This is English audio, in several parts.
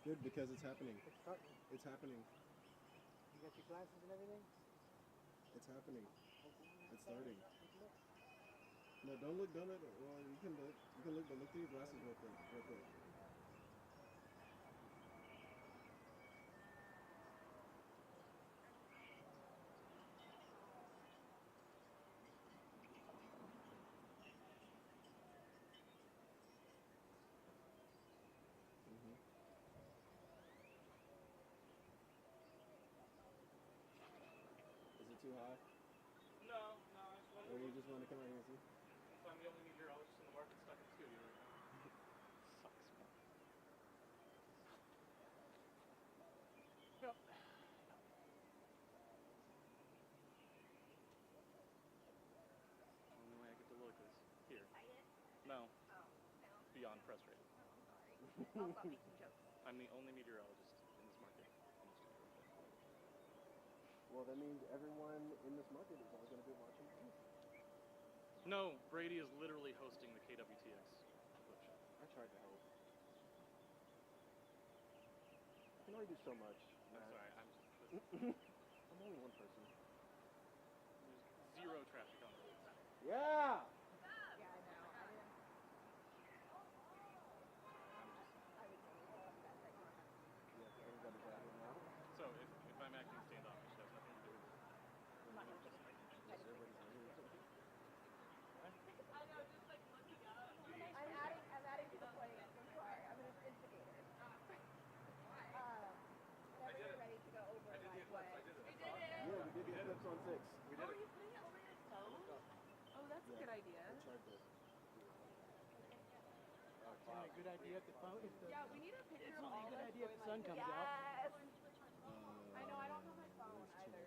Good, because it's happening. It's starting. It's happening. You got your glasses and everything? It's happening. It's starting. No, don't look. Don't look. Well, you can look. You can look, but look through your glasses real quick. Real quick. Is it too high? No, I just wanted Or to you just want to come out here and see? So I'm the only meteorologist in the market stuck in the studio right now. Sucks, man. Yep. Only way I get to look is here. No. Oh, no. Beyond frustrated. Oh, sorry. I'll stop making jokes. I'm the only meteorologist in this market in the studio right now. Well, that means everyone in this market is all going to be watching too. No, Brady is literally hosting the KWTX Eclipse show. I tried to help. I can only do so much. I'm sorry, I'm only one person. There's zero traffic on the roads. Yeah! Yeah, I know. I would totally love that right now. Yeah, everybody's out here now. So if I'm acting standoffish, that's nothing to do with it. I'm not gonna Just everybody's out here. I know, just like looking up. I'm adding to the plate. I'm sorry. I'm an instigator. Whenever you're ready to go over I did the Eclipse. I did it. We did it. Yeah, we did the Eclipse on 6. We did it. You're putting it over your phone? Oh, that's a good idea. I tried this. It's only a good idea if the phone. Yeah, we need a picture It's of only all a good of us idea if going the sun like comes this. out. Yes. I know. I don't have my phone either.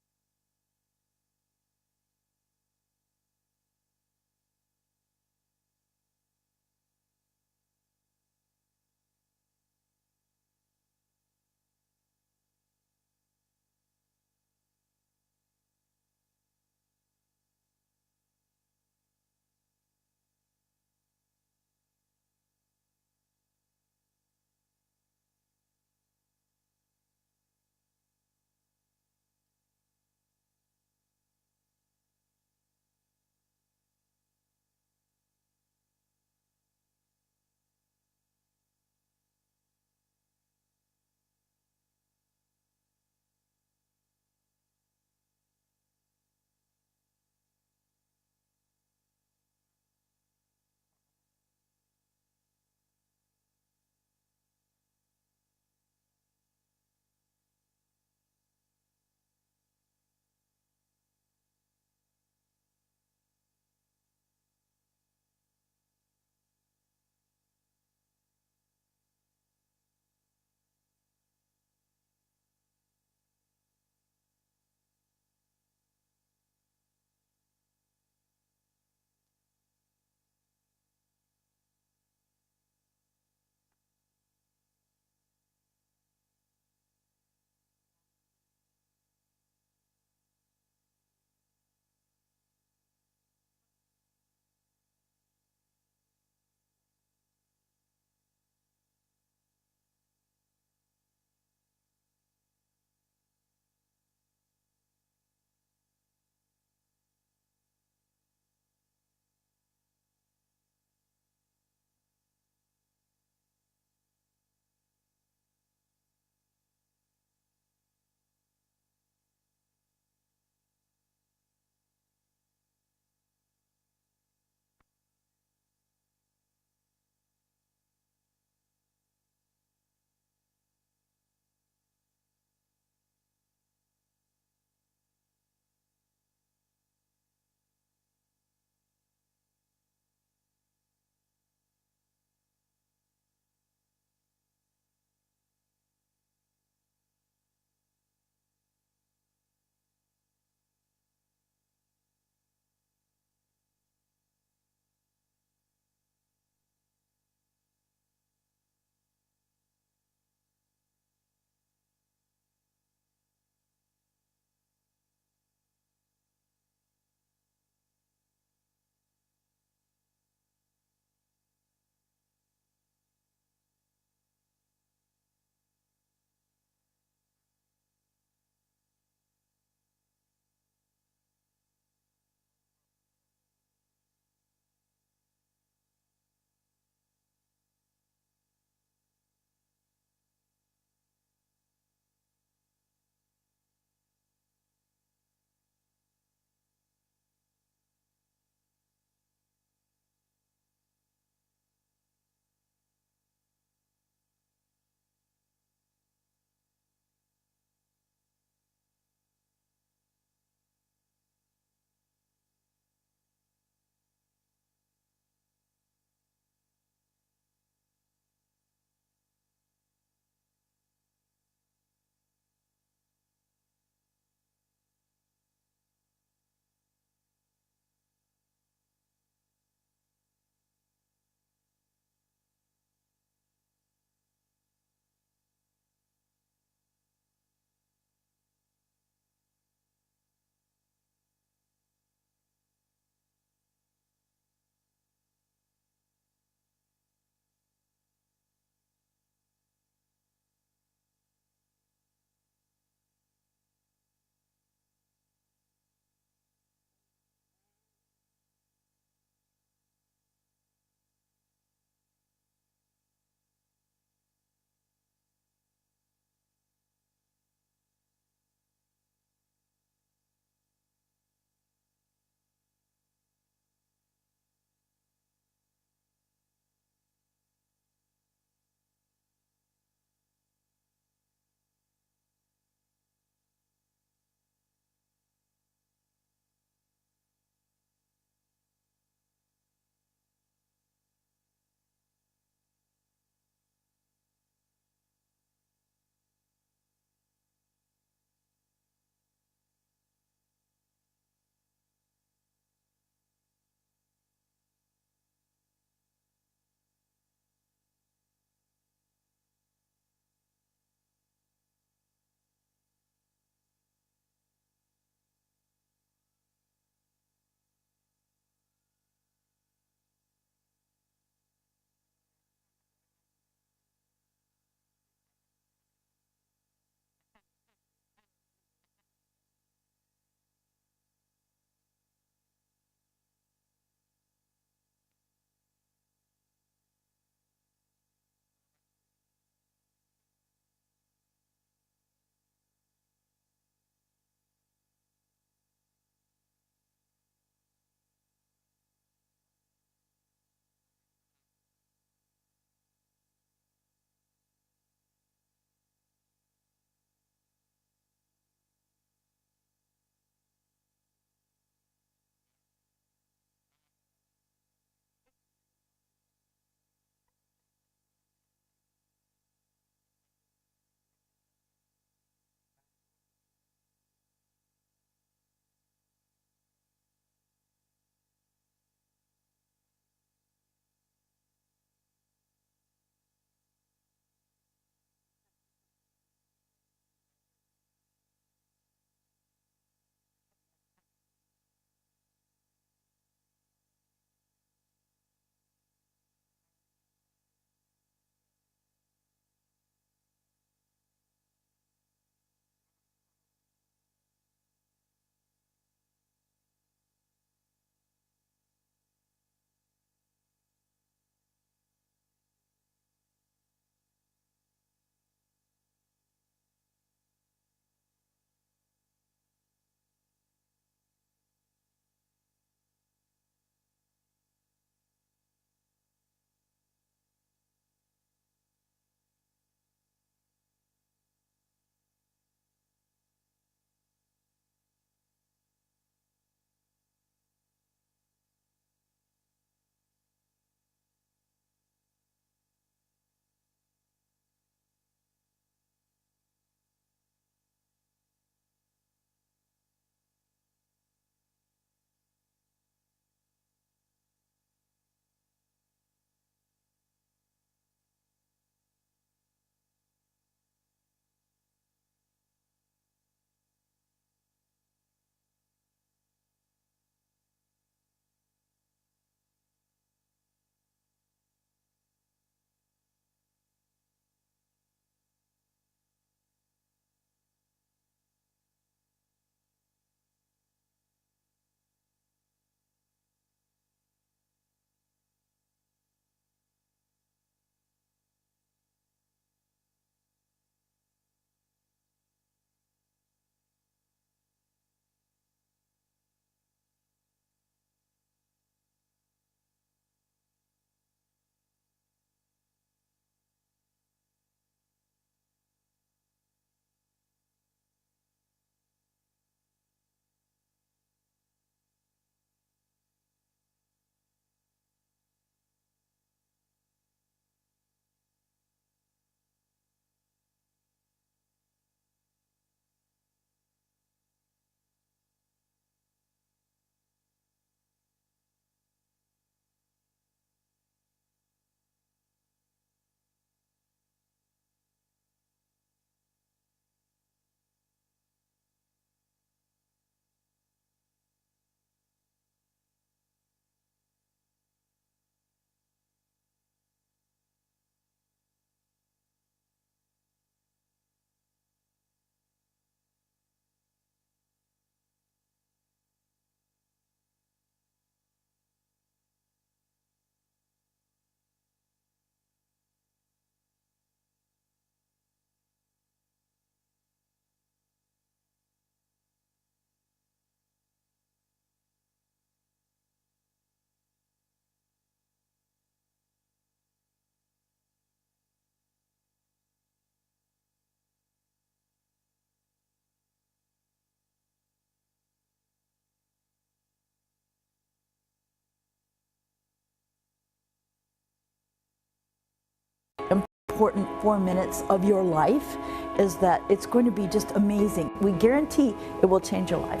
important 4 minutes of your life is that it's going to be just amazing. We guarantee it will change your life.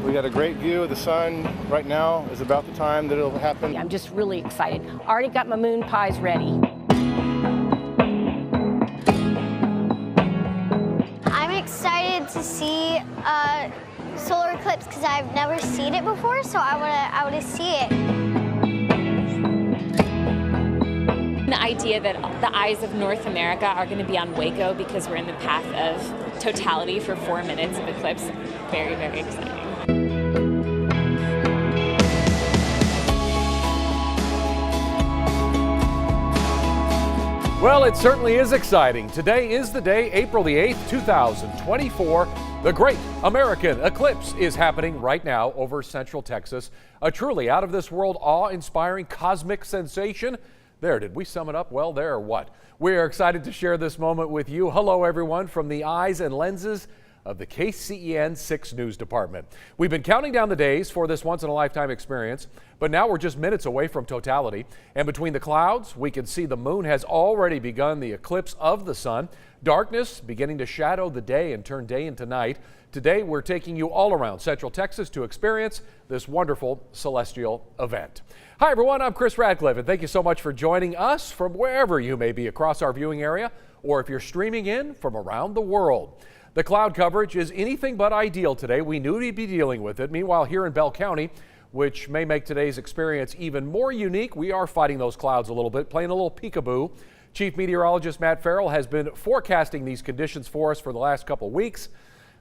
We got a great view of the sun. Right now is about the time that it'll happen. I'm just really excited. Already got my moon pies ready. I'm excited to see a solar eclipse because I've never seen it before, so I want to see it. The idea that the eyes of North America are going to be on Waco because we're in the path of totality for 4 minutes of eclipse, very, very exciting. Well, it certainly is exciting. Today is the day, April the 8th, 2024. The Great American Eclipse is happening right now over Central Texas. A truly out-of-this-world, awe-inspiring cosmic sensation. There, did we sum it up well there or what? We are excited to share this moment with you. Hello, everyone, from the eyes and lenses of the KCEN 6 News Department. We've been counting down the days for this once-in-a-lifetime experience, but now we're just minutes away from totality. And between the clouds, we can see the moon has already begun the eclipse of the sun. Darkness beginning to shadow the day and turn day into night. Today, we're taking you all around Central Texas to experience this wonderful celestial event. Hi, everyone. I'm Chris Radcliffe, and thank you so much for joining us from wherever you may be across our viewing area, or if you're streaming in from around the world. The cloud coverage is anything but ideal today. We knew we'd be dealing with it. Meanwhile, here in Bell County, which may make today's experience even more unique, we are fighting those clouds a little bit, playing a little peekaboo. Chief Meteorologist Matt Farrell has been forecasting these conditions for us for the last couple weeks.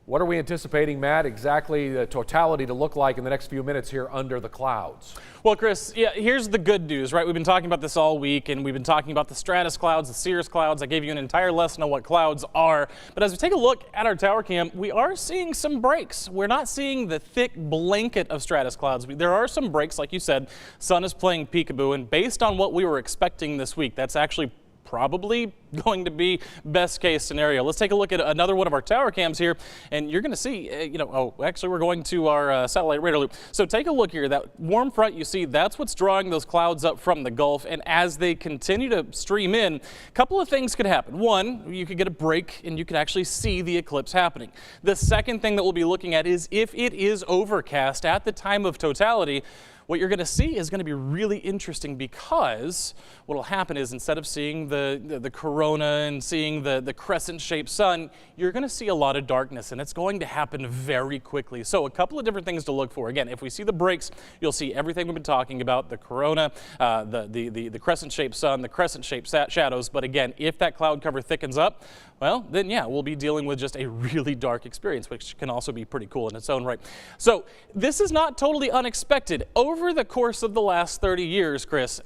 What are we anticipating, Matt, exactly the totality to look like in the next few minutes here under the clouds? Well, Chris, yeah, here's the good news, right? We've been talking about this all week, and we've been talking about the stratus clouds, the cirrus clouds. I gave you an entire lesson on what clouds are. But as we take a look at our tower cam, we are seeing some breaks. We're not seeing the thick blanket of stratus clouds. There are some breaks, like you said. Sun is playing peekaboo, and based on what we were expecting this week, that's actually probably going to be best case scenario. Let's take a look at another one of our tower cams here, and you're going to see, actually we're going to our satellite radar loop. So take a look here. That warm front you see, that's what's drawing those clouds up from the Gulf, and as they continue to stream in, a couple of things could happen. One, you could get a break and you could actually see the eclipse happening. The second thing that we'll be looking at is if it is overcast at the time of totality, what you're going to see is going to be really interesting, because what will happen is instead of seeing the corona and seeing the crescent-shaped sun, you're going to see a lot of darkness, and it's going to happen very quickly. So a couple of different things to look for. Again, if we see the breaks, you'll see everything we've been talking about, the corona, the crescent-shaped sun, the crescent-shaped shadows. But again, if that cloud cover thickens up, well, then yeah, we'll be dealing with just a really dark experience, which can also be pretty cool in its own right. So this is not totally unexpected. Over the course of the last 30 years, Chris,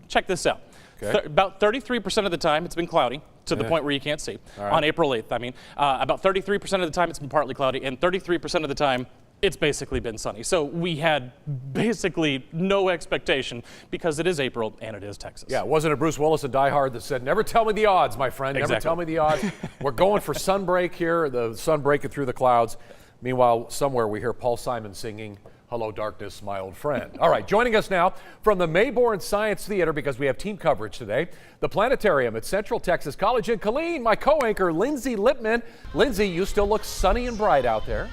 check this out. Okay. About 33% of the time it's been cloudy to the point where you can't see. Right. On April 8th, I mean. About 33% of the time it's been partly cloudy, and 33% of the time it's basically been sunny. So we had basically no expectation, because it is April and it is Texas. Yeah, wasn't it Bruce Willis in Die Hard that said, never tell me the odds, my friend, Exactly. never tell me the odds. We're going for sunbreak here, the sun breaking through the clouds. Meanwhile, somewhere we hear Paul Simon singing, "Hello, darkness, my old friend." All right, joining us now from the Mayborn Science Theater, because we have team coverage today, the planetarium at Central Texas College in Killeen, my co-anchor, Lindsay Lippman. Lindsay, you still look sunny and bright out there.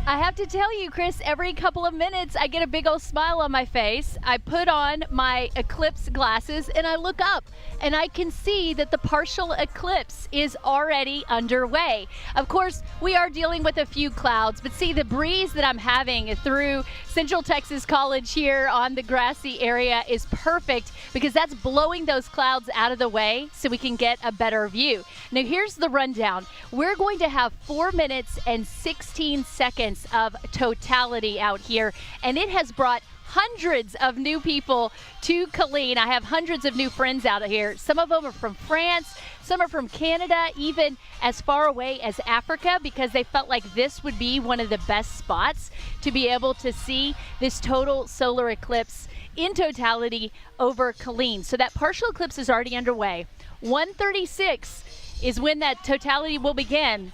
I have to tell you, Chris, every couple of minutes I get a big old smile on my face. I put on my eclipse glasses and I look up and I can see that the partial eclipse is already underway. Of course, we are dealing with a few clouds, but see, the breeze that I'm having through Central Texas College here on the grassy area is perfect, because that's blowing those clouds out of the way so we can get a better view. Now here's the rundown. We're going to have 4 minutes and 16 seconds of totality out here, and it has brought hundreds of new people to Killeen. I have hundreds of new friends out here. Some of them are from France, some are from Canada, even as far away as Africa, because they felt like this would be one of the best spots to be able to see this total solar eclipse in totality over Killeen. So that partial eclipse is already underway. 1:36 is when that totality will begin.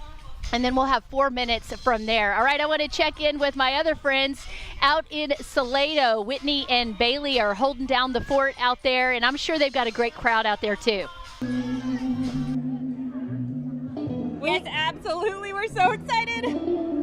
and then we'll have 4 minutes from there. All right, I want to check in with my other friends out in Salado. Whitney and Bailey are holding down the fort out there, and I'm sure they've got a great crowd out there too. Yes, absolutely. We're so excited.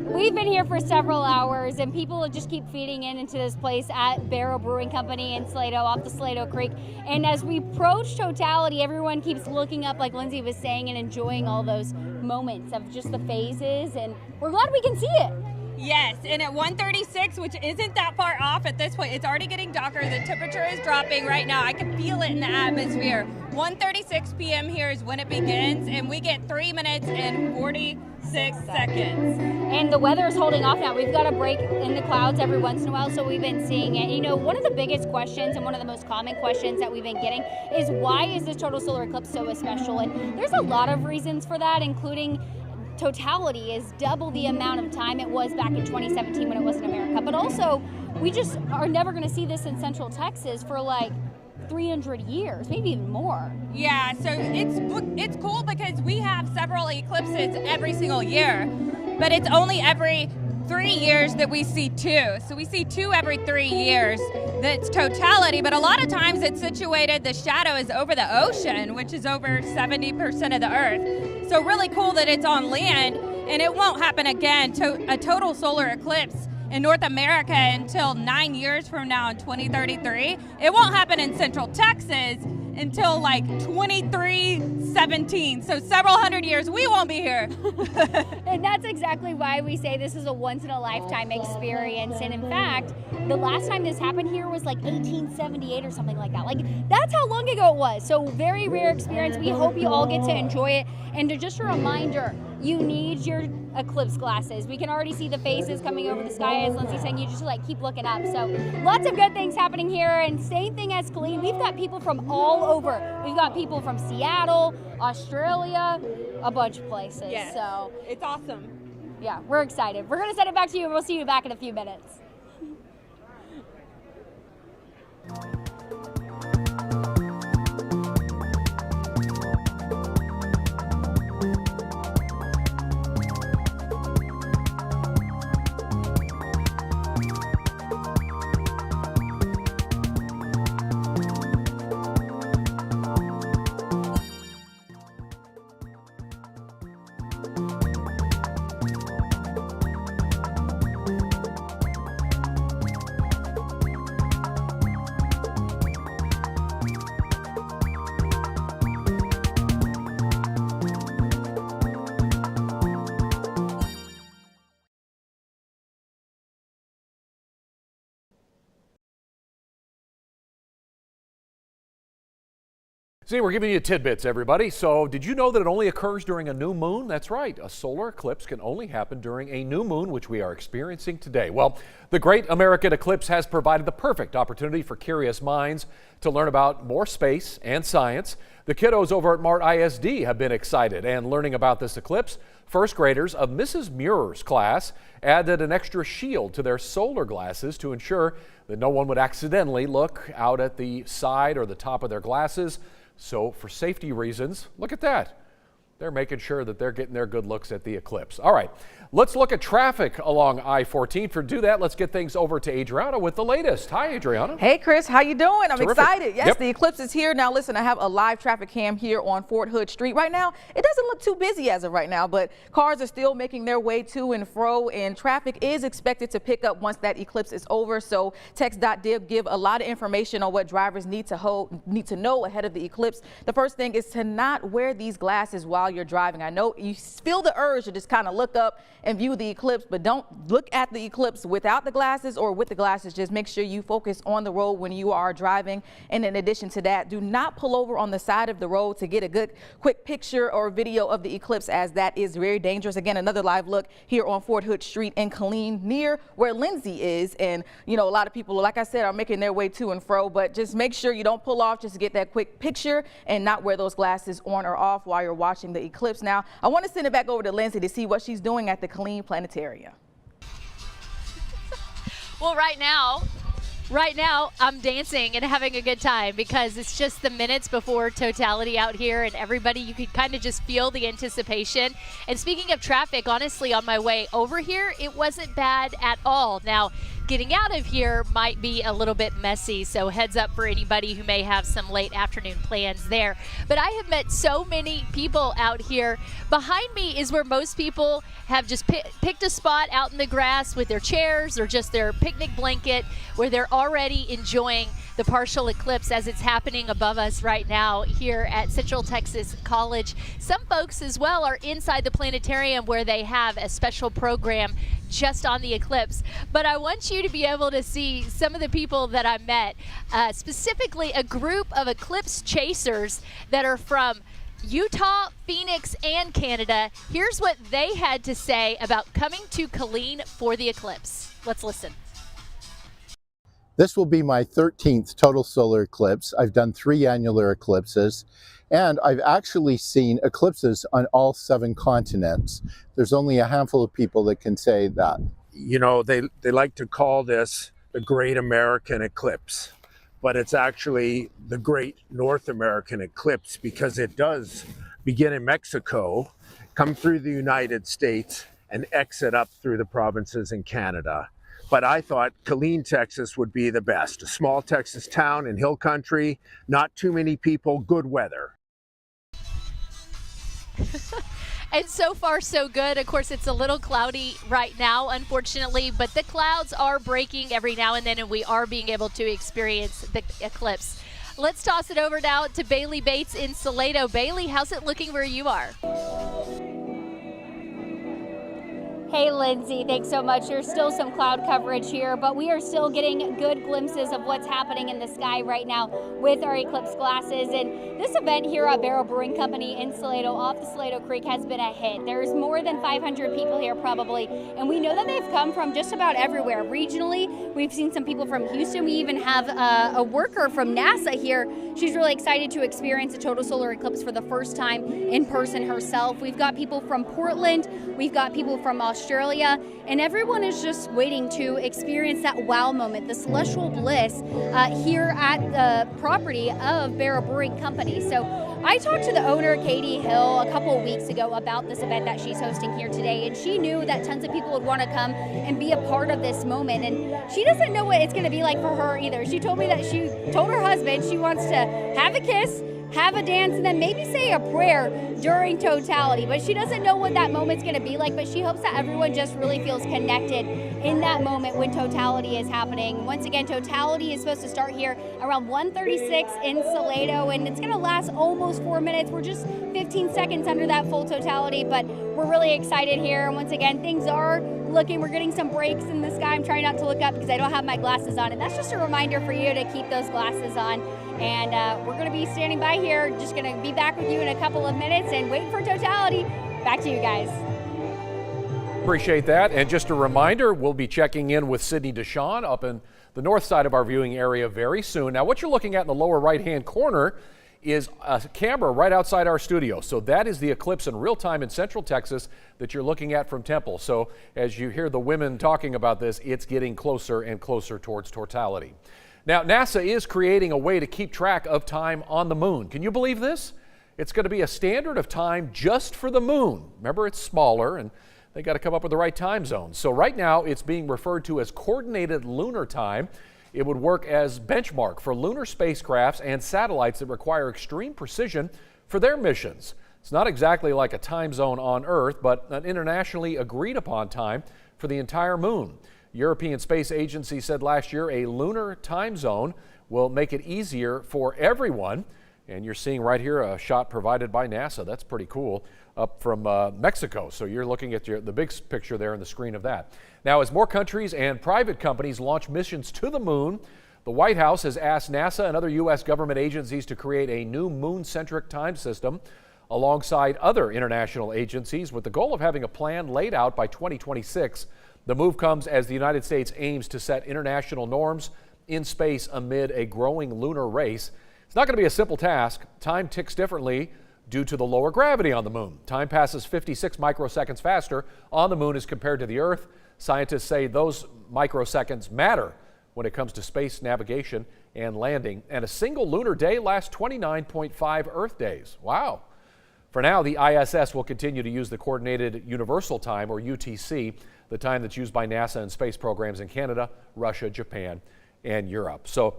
We've been here for several hours, and people just keep feeding into this place at Barrel Brewing Company in Salado, off the Salado Creek. And as we approach totality, everyone keeps looking up, like Lindsay was saying, and enjoying all those moments of just the phases. And we're glad we can see it. Yes, and at 1:36, which isn't that far off at this point, it's already getting darker. The temperature is dropping right now. I can feel it in the atmosphere. 1:36 p.m. here is when it begins, and we get 3 minutes and 46 seconds. And the weather is holding off now. We've got a break in the clouds every once in a while, so we've been seeing it. You know, one of the biggest questions and one of the most common questions that we've been getting is, why is this total solar eclipse so special? And there's a lot of reasons for that, including totality is double the amount of time it was back in 2017 when it was in America. But also, we just are never going to see this in Central Texas for like 300 years, maybe even more. Yeah, so it's cool because we have several eclipses every single year, but it's only every 3 years that we see two. So we see two every 3 years. That's totality, but a lot of times it's situated, the shadow is over the ocean, which is over 70% of the Earth. So really cool that it's on land, and it won't happen again, a total solar eclipse in North America until 9 years from now in 2033. It won't happen in Central Texas until like 2317. So several hundred years we won't be here. And that's exactly why we say this is a once in a lifetime experience. And in fact, the last time this happened here was like 1878 or something like that. Like, that's how long ago it was. So very rare experience. We hope you all get to enjoy it. And just a reminder, you need your eclipse glasses. We can already see the faces coming over the sky, as Lindsay saying. You just like keep looking up. So lots of good things happening here. And same thing as Colleen, we've got people from all over. We've got people from Seattle, Australia, a bunch of places. Yes. So it's awesome. Yeah, we're excited. We're gonna send it back to you, and we'll see you back in a few minutes. See, we're giving you tidbits, everybody. So did you know that it only occurs during a new moon? That's right. A solar eclipse can only happen during a new moon, which we are experiencing today. Well, the Great American Eclipse has provided the perfect opportunity for curious minds to learn about more space and science. The kiddos over at Mart ISD have been excited and learning about this eclipse. First graders of Mrs. Muir's class added an extra shield to their solar glasses to ensure that no one would accidentally look out at the side or the top of their glasses. So for safety reasons, look at that. They're making sure that they're getting their good looks at the eclipse. All right, let's look at traffic along I-14. To do that, let's get things over to Adriana with the latest. Hi, Adriana. Hey, Chris. How you doing? I'm Terrific. excited. Yes, The eclipse is here. Now, listen, I have a live traffic cam here on Fort Hood Street. Right now, it doesn't look too busy as of right now, but cars are still making their way to and fro, and traffic is expected to pick up once that eclipse is over. So text.dib give a lot of information on what drivers need to know ahead of the eclipse. The first thing is to not wear these glasses while you're driving. I know you feel the urge to just kind of look up and view the eclipse, but don't look at the eclipse without the glasses or with the glasses. Just make sure you focus on the road when you are driving. And in addition to that, do not pull over on the side of the road to get a good quick picture or video of the eclipse, as that is very dangerous. Again, another live look here on Fort Hood Street in Killeen, near where Lindsay is. And you know, a lot of people, like I said, are making their way to and fro, but just make sure you don't pull off just to get that quick picture and not wear those glasses on or off while you're watching the eclipse. Now, I want to send it back over to Lindsay to see what she's doing at the Killeen Planetarium. Well, right now Right now, I'm dancing and having a good time because it's just the minutes before totality out here, and everybody, you could kind of just feel the anticipation. And speaking of traffic, honestly, on my way over here, it wasn't bad at all. Now, getting out of here might be a little bit messy, so heads up for anybody who may have some late afternoon plans there. But I have met so many people out here. Behind me is where most people have just picked a spot out in the grass with their chairs or just their picnic blanket, where they're already enjoying the partial eclipse as it's happening above us right now here at Central Texas College. Some folks as well are inside the planetarium where they have a special program just on the eclipse. But I want you to be able to see some of the people that I met, specifically a group of eclipse chasers that are from Utah, Phoenix, and Canada. Here's what they had to say about coming to KCEN for the eclipse. Let's listen. This will be my 13th total solar eclipse. I've done 3 annular eclipses, and I've actually seen eclipses on all 7 continents. There's only a handful of people that can say that. You know, they like to call this the Great American Eclipse, but it's actually the Great North American Eclipse because it does begin in Mexico, come through the United States, and exit up through the provinces in Canada. But I thought KCEN, Texas would be the best. A small Texas town in hill country, not too many people, good weather. And so far, so good. Of course, it's a little cloudy right now, unfortunately, but the clouds are breaking every now and then, and we are being able to experience the eclipse. Let's toss it over now to Bailey Bates in Salado. Bailey, how's it looking where you are? Hey, Lindsay, thanks so much. There's still some cloud coverage here, but we are still getting good glimpses of what's happening in the sky right now with our eclipse glasses. And this event here at Barrel Brewing Company in Salado, off the Salado Creek, has been a hit. There's more than 500 people here probably, and we know that they've come from just about everywhere. Regionally, we've seen some people from Houston. We even have a worker from NASA here. She's really excited to experience a total solar eclipse for the first time in person herself. We've got people from Portland. We've got people from Australia, and everyone is just waiting to experience that wow moment, the celestial bliss here at the property of Barrel Brewing Company. So I talked to the owner, Katie Hill, a couple of weeks ago about this event that she's hosting here today, and she knew that tons of people would want to come and be a part of this moment, and she doesn't know what it's going to be like for her either. She told me that she told her husband she wants to have a kiss, have a dance, and then maybe say a prayer during totality. But she doesn't know what that moment's going to be like, but she hopes that everyone just really feels connected in that moment when totality is happening. Once again, totality is supposed to start here around 1:36 in Salado, and it's going to last almost 4 minutes. We're just 15 seconds under that full totality, but we're really excited here. And once again, things are looking, we're getting some breaks in the sky. I'm trying not to look up because I don't have my glasses on, and that's just a reminder for you to keep those glasses on. And we're going to be standing by here, just going to be back with you in a couple of minutes and waiting for totality. Back to you guys. Appreciate that. And just a reminder, we'll be checking in with Sydney Deshawn up in the north side of our viewing area very soon. Now, what you're looking at in the lower right-hand corner is a camera right outside our studio. So that is the eclipse in real time in Central Texas that you're looking at from Temple. So as you hear the women talking about this, it's getting closer and closer towards totality. Now, NASA is creating a way to keep track of time on the moon. Can you believe this? It's going to be a standard of time just for the moon. Remember, it's smaller, and they got to come up with the right time zones. So right now, it's being referred to as coordinated lunar time. It would work as benchmark for lunar spacecrafts and satellites that require extreme precision for their missions. It's not exactly like a time zone on Earth, but an internationally agreed upon time for the entire moon. European Space Agency said last year a lunar time zone will make it easier for everyone. And you're seeing right here a shot provided by NASA. That's pretty cool, up from Mexico. So you're looking at the big picture there on the screen of that. Now, as more countries and private companies launch missions to the moon, the White House has asked NASA and other U.S. government agencies to create a new moon-centric time system alongside other international agencies with the goal of having a plan laid out by 2026. The move comes as the United States aims to set international norms in space amid a growing lunar race. It's not going to be a simple task. Time ticks differently due to the lower gravity on the moon. Time passes 56 microseconds faster on the moon as compared to the Earth. Scientists say those microseconds matter when it comes to space navigation and landing, and a single lunar day lasts 29.5 Earth days. Wow. For now, the ISS will continue to use the Coordinated Universal Time, or UTC, the time that's used by NASA and space programs in Canada, Russia, Japan, and Europe. So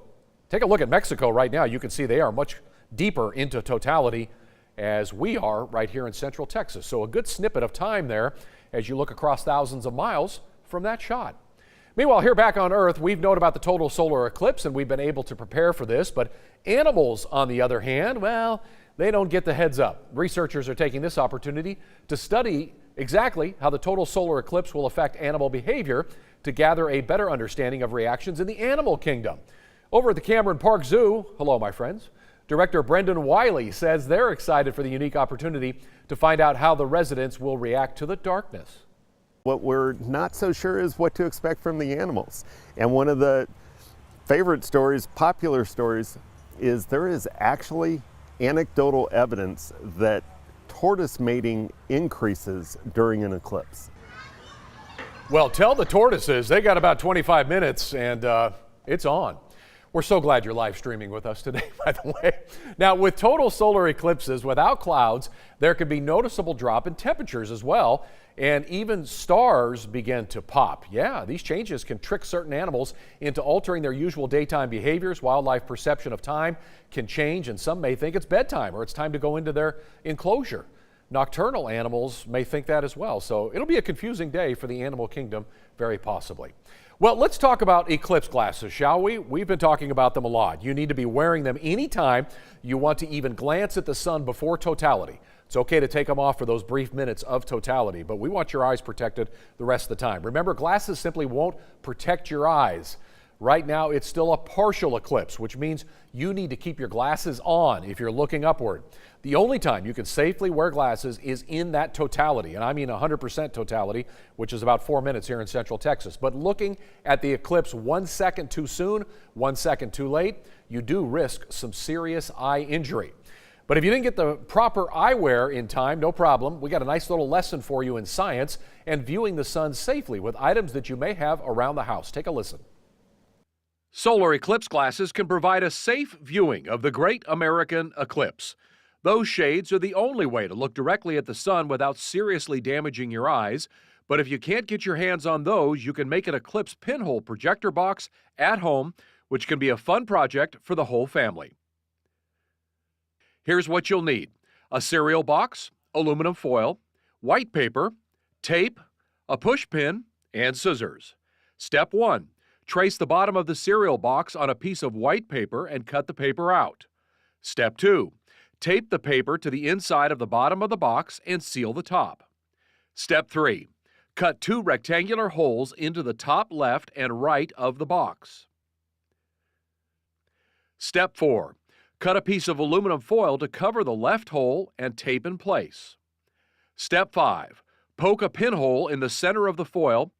take a look at Mexico right now. You can see they are much deeper into totality as we are right here in Central Texas. So a good snippet of time there as you look across thousands of miles from that shot. Meanwhile, here back on Earth, we've known about the total solar eclipse and we've been able to prepare for this, but animals, on the other hand, well, they don't get the heads up. Researchers are taking this opportunity to study exactly how the total solar eclipse will affect animal behavior to gather a better understanding of reactions in the animal kingdom. Over at the Cameron Park Zoo, hello, my friends, Director Brendan Wiley says they're excited for the unique opportunity to find out how the residents will react to the darkness. What we're not so sure is what to expect from the animals. And one of the favorite stories, popular stories, is there is actually anecdotal evidence that tortoise mating increases during an eclipse. Well, tell the tortoises they got about 25 minutes and it's on. We're so glad you're live streaming with us today, by the way. Now, with total solar eclipses without clouds, there could be noticeable drop in temperatures as well, and even stars begin to pop. Yeah, these changes can trick certain animals into altering their usual daytime behaviors. Wildlife perception of time can change, and some may think it's bedtime or it's time to go into their enclosure. Nocturnal animals may think that as well, so it'll be a confusing day for the animal kingdom, very possibly. Well, let's talk about eclipse glasses, shall we? We've been talking about them a lot. You need to be wearing them anytime you want to even glance at the sun before totality. It's okay to take them off for those brief minutes of totality, but we want your eyes protected the rest of the time. Remember, glasses simply won't protect your eyes. Right now, it's still a partial eclipse, which means you need to keep your glasses on if you're looking upward. The only time you can safely wear glasses is in that totality, and I mean 100% totality, which is about 4 minutes here in Central Texas. But looking at the eclipse 1 second too soon, 1 second too late, you do risk some serious eye injury. But if you didn't get the proper eyewear in time, no problem. We got a nice little lesson for you in science and viewing the sun safely with items that you may have around the house. Take a listen. Solar eclipse glasses can provide a safe viewing of the great American eclipse. Those shades are the only way to look directly at the sun without seriously damaging your eyes. But if you can't get your hands on those, you can make an eclipse pinhole projector box at home, which can be a fun project for the whole family. Here's what you'll need: a cereal box, aluminum foil, white paper, tape, a push pin, and scissors. Step 1. Trace the bottom of the cereal box on a piece of white paper and cut the paper out. Step 2. Tape the paper to the inside of the bottom of the box and seal the top. Step 3. Cut 2 rectangular holes into the top left and right of the box. Step 4. Cut a piece of aluminum foil to cover the left hole and tape in place. Step 5. Poke a pinhole in the center of the foil.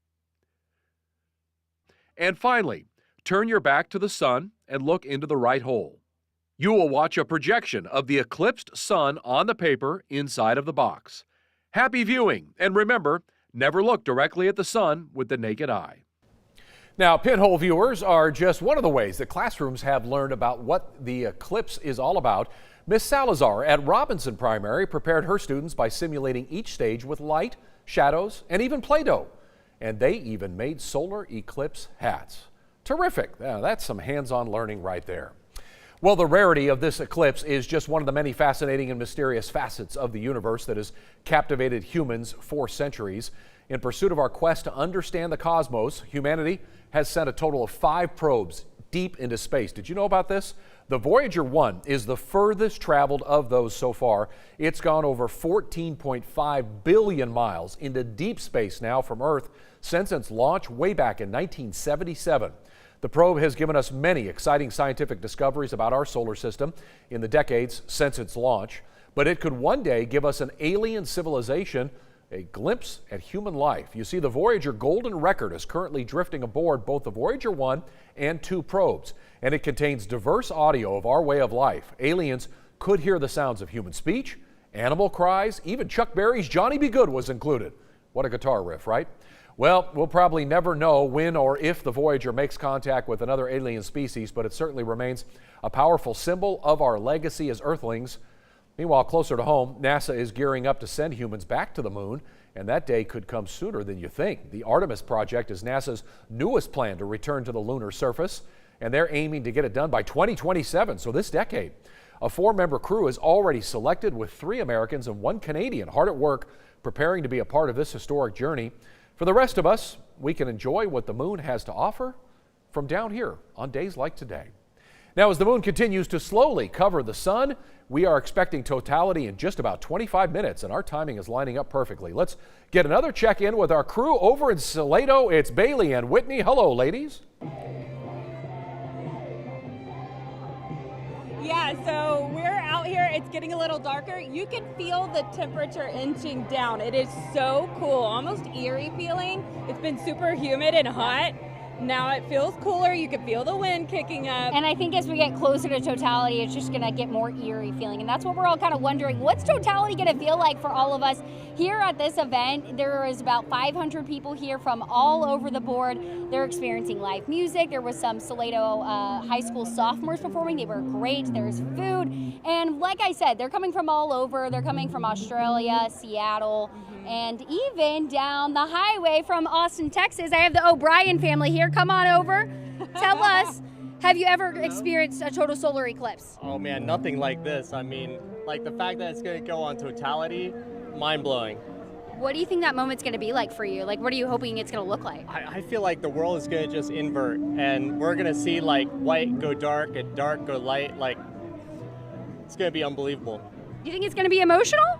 And finally, turn your back to the sun and look into the right hole. You will watch a projection of the eclipsed sun on the paper inside of the box. Happy viewing, and remember, never look directly at the sun with the naked eye. Now, pinhole viewers are just one of the ways that classrooms have learned about what the eclipse is all about. Miss Salazar at Robinson Primary prepared her students by simulating each stage with light, shadows, and even Play-Doh. And they even made solar eclipse hats. Terrific. Yeah, that's some hands-on learning right there. Well, the rarity of this eclipse is just one of the many fascinating and mysterious facets of the universe that has captivated humans for centuries. In pursuit of our quest to understand the cosmos, humanity has sent a total of 5 probes deep into space. Did you know about this? The Voyager 1 is the furthest traveled of those so far. It's gone over 14.5 billion miles into deep space now from Earth since its launch way back in 1977. The probe has given us many exciting scientific discoveries about our solar system in the decades since its launch, but it could one day give us an alien civilization, a glimpse at human life. You see, the Voyager Golden Record is currently drifting aboard both the Voyager 1 and 2 probes, and it contains diverse audio of our way of life. Aliens could hear the sounds of human speech, animal cries, even Chuck Berry's Johnny B. Good was included. What a guitar riff, right? Well, we'll probably never know when or if the Voyager makes contact with another alien species, but it certainly remains a powerful symbol of our legacy as Earthlings. Meanwhile, closer to home, NASA is gearing up to send humans back to the moon, and that day could come sooner than you think. The Artemis project is NASA's newest plan to return to the lunar surface, and they're aiming to get it done by 2027, so this decade. A 4-member crew is already selected, with 3 Americans and 1 Canadian hard at work preparing to be a part of this historic journey. For the rest of us, we can enjoy what the moon has to offer from down here on days like today. Now, as the moon continues to slowly cover the sun, we are expecting totality in just about 25 minutes, and our timing is lining up perfectly. Let's get another check-in with our crew over in Salado. It's Bailey and Whitney. Hello, ladies. Yeah, so we're out here. It's getting a little darker. You can feel the temperature inching down. It is so cool, almost eerie feeling. It's been super humid and hot. Now it feels cooler. You can feel the wind kicking up. And I think as we get closer to totality, it's just going to get more eerie feeling. And that's what we're all kind of wondering. What's totality going to feel like for all of us? Here at this event, there is about 500 people here from all over the board. They're experiencing live music. There was some Salado high school sophomores performing. They were great. There's food. And like I said, they're coming from all over. They're coming from Australia, Seattle, and even down the highway from Austin, Texas. I have the O'Brien family here. Come on over. Tell us, have you ever experienced a total solar eclipse? Oh man, nothing like this. I mean, like the fact that it's going to go on totality, mind-blowing. What do you think that moment's going to be like for you? Like, what are you hoping it's going to look like? I feel like the world is going to just invert, and we're going to see like white go dark and dark go light. Like, it's going to be unbelievable. Do you think it's going to be emotional?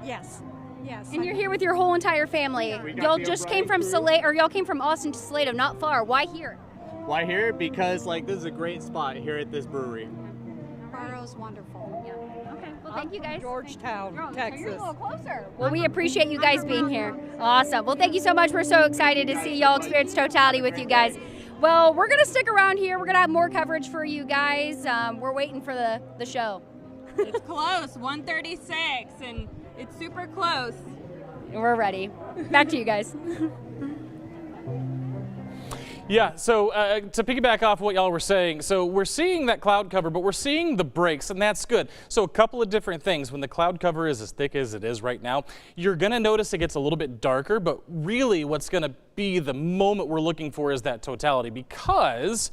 Yes. Yes. And you're here with your whole entire family. Y'all just came from Salado, or y'all came from Austin to Salado, not far. Why here? Why here? Because like this is a great spot here at this brewery. Barrow's wonderful. Yeah. Okay. Well, thank you guys. Georgetown, Texas. You're a little closer. Well, we appreciate you guys being here. Awesome. Well, thank you so much. We're so excited to see y'all experience totality with you guys. Well, we're going to stick around here. We're going to have more coverage for you guys. We're waiting for the show. It's close, 1:36, and it's super close. We're ready. Back to you guys. Yeah, so to piggyback off what y'all were saying, so we're seeing that cloud cover, but we're seeing the breaks, and that's good. So a couple of different things. When the cloud cover is as thick as it is right now, you're going to notice it gets a little bit darker, but really what's going to be the moment we're looking for is that totality, because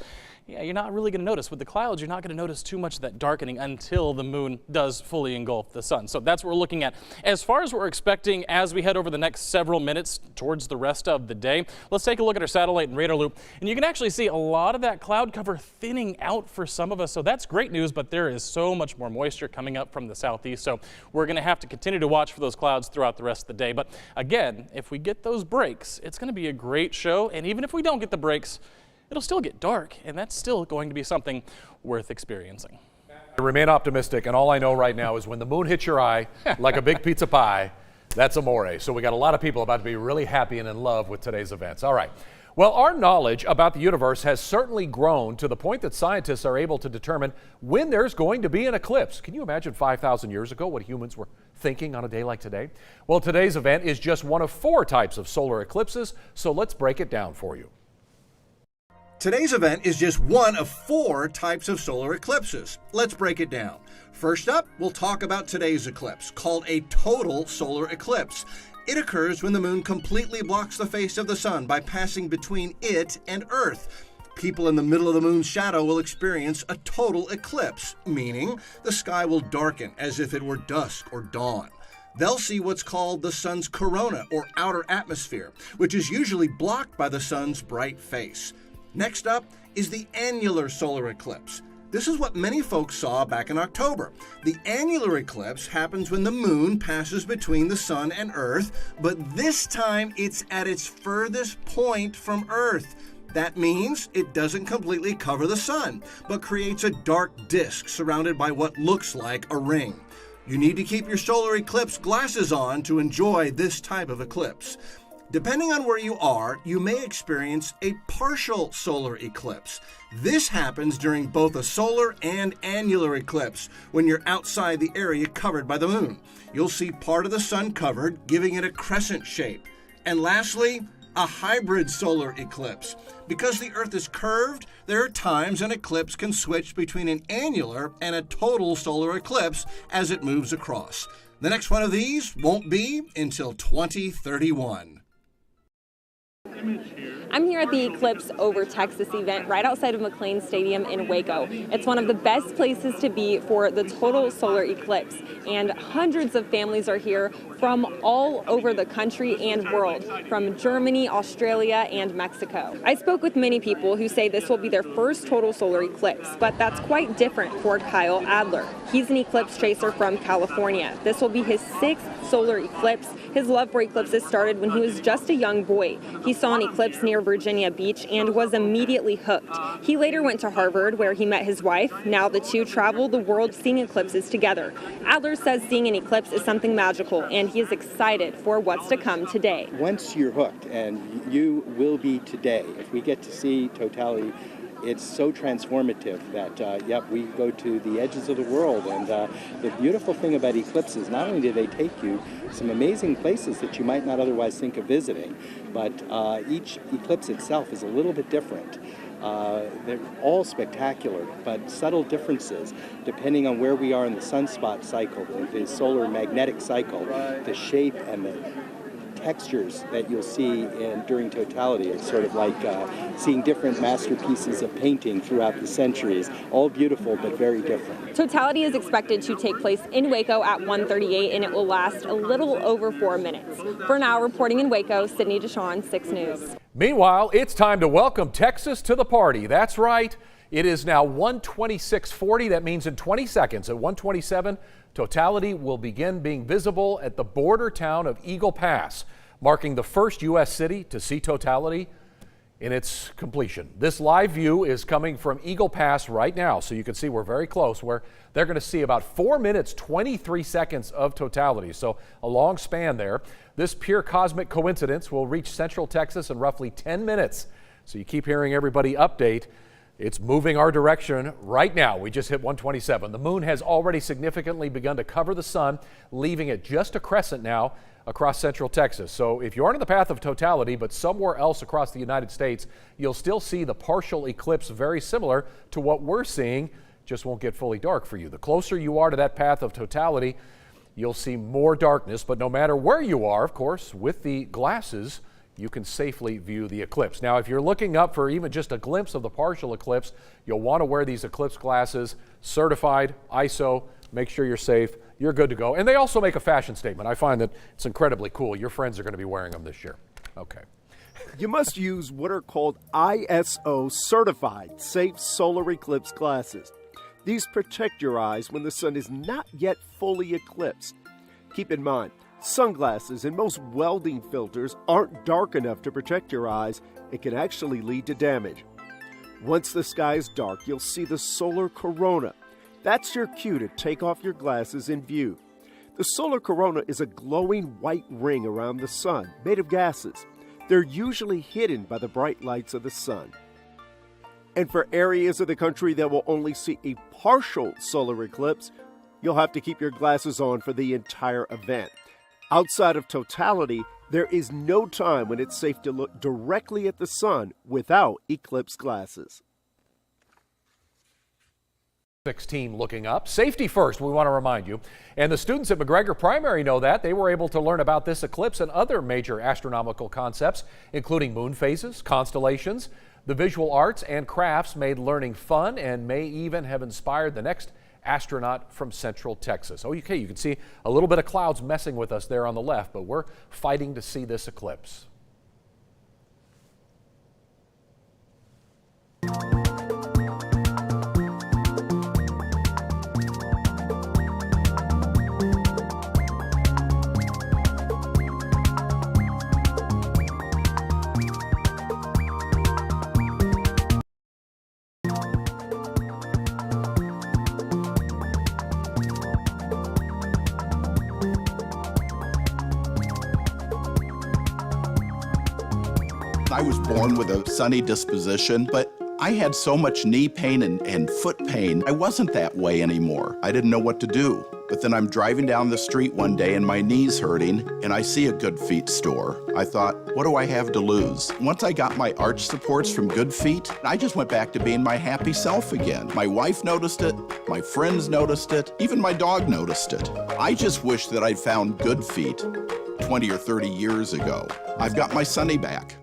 yeah, you're not really going to notice. With the clouds, you're not going to notice too much of that darkening until the moon does fully engulf the sun. So that's what we're looking at. As far as what we're expecting as we head over the next several minutes towards the rest of the day, let's take a look at our satellite and radar loop. And you can actually see a lot of that cloud cover thinning out for some of us. So that's great news, but there is so much more moisture coming up from the southeast. So we're going to have to continue to watch for those clouds throughout the rest of the day. But again, if we get those breaks, it's going to be a great show. And even if we don't get the breaks, it'll still get dark, and that's still going to be something worth experiencing. I remain optimistic, and all I know right now is when the moon hits your eye like a big pizza pie, that's amore. So we got a lot of people about to be really happy and in love with today's events. All right. Well, our knowledge about the universe has certainly grown to the point that scientists are able to determine when there's going to be an eclipse. Can you imagine 5,000 years ago what humans were thinking on a day like today? Well, today's event is just one of 4 types of solar eclipses, so let's break it down for you. Today's event is just one of 4 types of solar eclipses. Let's break it down. First up, we'll talk about today's eclipse, called a total solar eclipse. It occurs when the moon completely blocks the face of the sun by passing between it and Earth. People in the middle of the moon's shadow will experience a total eclipse, meaning the sky will darken as if it were dusk or dawn. They'll see what's called the sun's corona, or outer atmosphere, which is usually blocked by the sun's bright face. Next up is the annular solar eclipse. This is what many folks saw back in October. The annular eclipse happens when the moon passes between the sun and Earth, but this time it's at its furthest point from Earth. That means it doesn't completely cover the sun, but creates a dark disk surrounded by what looks like a ring. You need to keep your solar eclipse glasses on to enjoy this type of eclipse. Depending on where you are, you may experience a partial solar eclipse. This happens during both a solar and annular eclipse when you're outside the area covered by the moon. You'll see part of the sun covered, giving it a crescent shape. And lastly, a hybrid solar eclipse. Because the Earth is curved, there are times an eclipse can switch between an annular and a total solar eclipse as it moves across. The next one of these won't be until 2031. I'm here at the Eclipse over Texas event right outside of McLean Stadium in Waco. It's one of the best places to be for the total solar eclipse, and hundreds of families are here from all over the country and world, from Germany, Australia, and Mexico. I spoke with many people who say this will be their first total solar eclipse, but that's quite different for Kyle Adler. He's an eclipse chaser from California. This will be his 6th solar eclipse. His love for eclipses started when he was just a young boy. He saw an eclipse near Virginia Beach and was immediately hooked. He later went to Harvard, where he met his wife. Now the two travel the world seeing eclipses together. Adler says seeing an eclipse is something magical, and he is excited for what's to come today. Once you're hooked, and you will be today, if we get to see totality, it's so transformative that, we go to the edges of the world. And the beautiful thing about eclipses, not only do they take you some amazing places that you might not otherwise think of visiting, but each eclipse itself is a little bit different. They're all spectacular, but subtle differences depending on where we are in the sunspot cycle, the solar magnetic cycle, the shape and the textures that you'll see during totality. It's sort of like seeing different masterpieces of painting throughout the centuries, all beautiful but very different. Totality is expected to take place in Waco at 1:38, and it will last a little over 4 minutes. For now, reporting in Waco, Sydney Deshawn, 6 News. Meanwhile, it's time to welcome Texas to the party. That's right. It is now 1:26:40. That means in 20 seconds at 1:27, totality will begin being visible at the border town of Eagle Pass, marking the first U.S. city to see totality in its completion. This live view is coming from Eagle Pass right now, so you can see we're very close, where they're going to see about 4 minutes, 23 seconds of totality, so a long span there. This pure cosmic coincidence will reach Central Texas in roughly 10 minutes, so you keep hearing everybody update. It's moving our direction right now. We just hit 127. The moon has already significantly begun to cover the sun, leaving it just a crescent now across Central Texas. So if you aren't in the path of totality, but somewhere else across the United States, you'll still see the partial eclipse very similar to what we're seeing, just won't get fully dark for you. The closer you are to that path of totality, you'll see more darkness, but no matter where you are, of course, with the glasses, you can safely view the eclipse. Now, if you're looking up for even just a glimpse of the partial eclipse, you'll want to wear these eclipse glasses, certified, ISO, make sure you're safe, you're good to go. And they also make a fashion statement. I find that it's incredibly cool. Your friends are going to be wearing them this year. Okay. You must use what are called ISO certified safe solar eclipse glasses. These protect your eyes when the sun is not yet fully eclipsed. Keep in mind, sunglasses and most welding filters aren't dark enough to protect your eyes and can actually lead to damage. Once the sky is dark, you'll see the solar corona. That's your cue to take off your glasses in view. The solar corona is a glowing white ring around the sun made of gases. They're usually hidden by the bright lights of the sun. And for areas of the country that will only see a partial solar eclipse, you'll have to keep your glasses on for the entire event. Outside of totality, there is no time when it's safe to look directly at the sun without eclipse glasses. 16 looking up. Safety first, we want to remind you. And the students at McGregor Primary know that. They were able to learn about this eclipse and other major astronomical concepts, including moon phases, constellations. The visual arts and crafts made learning fun and may even have inspired the next astronaut from Central Texas. Okay, you can see a little bit of clouds messing with us there on the left, but we're fighting to see this eclipse. I was born with a sunny disposition, but I had so much knee pain and foot pain. I wasn't that way anymore. I didn't know what to do. But then I'm driving down the street one day and my knee's hurting, and I see a Good Feet store. I thought, what do I have to lose? Once I got my arch supports from Good Feet, I just went back to being my happy self again. My wife noticed it, my friends noticed it, even my dog noticed it. I just wish that I'd found Good Feet 20 or 30 years ago. I've got my Sunny back.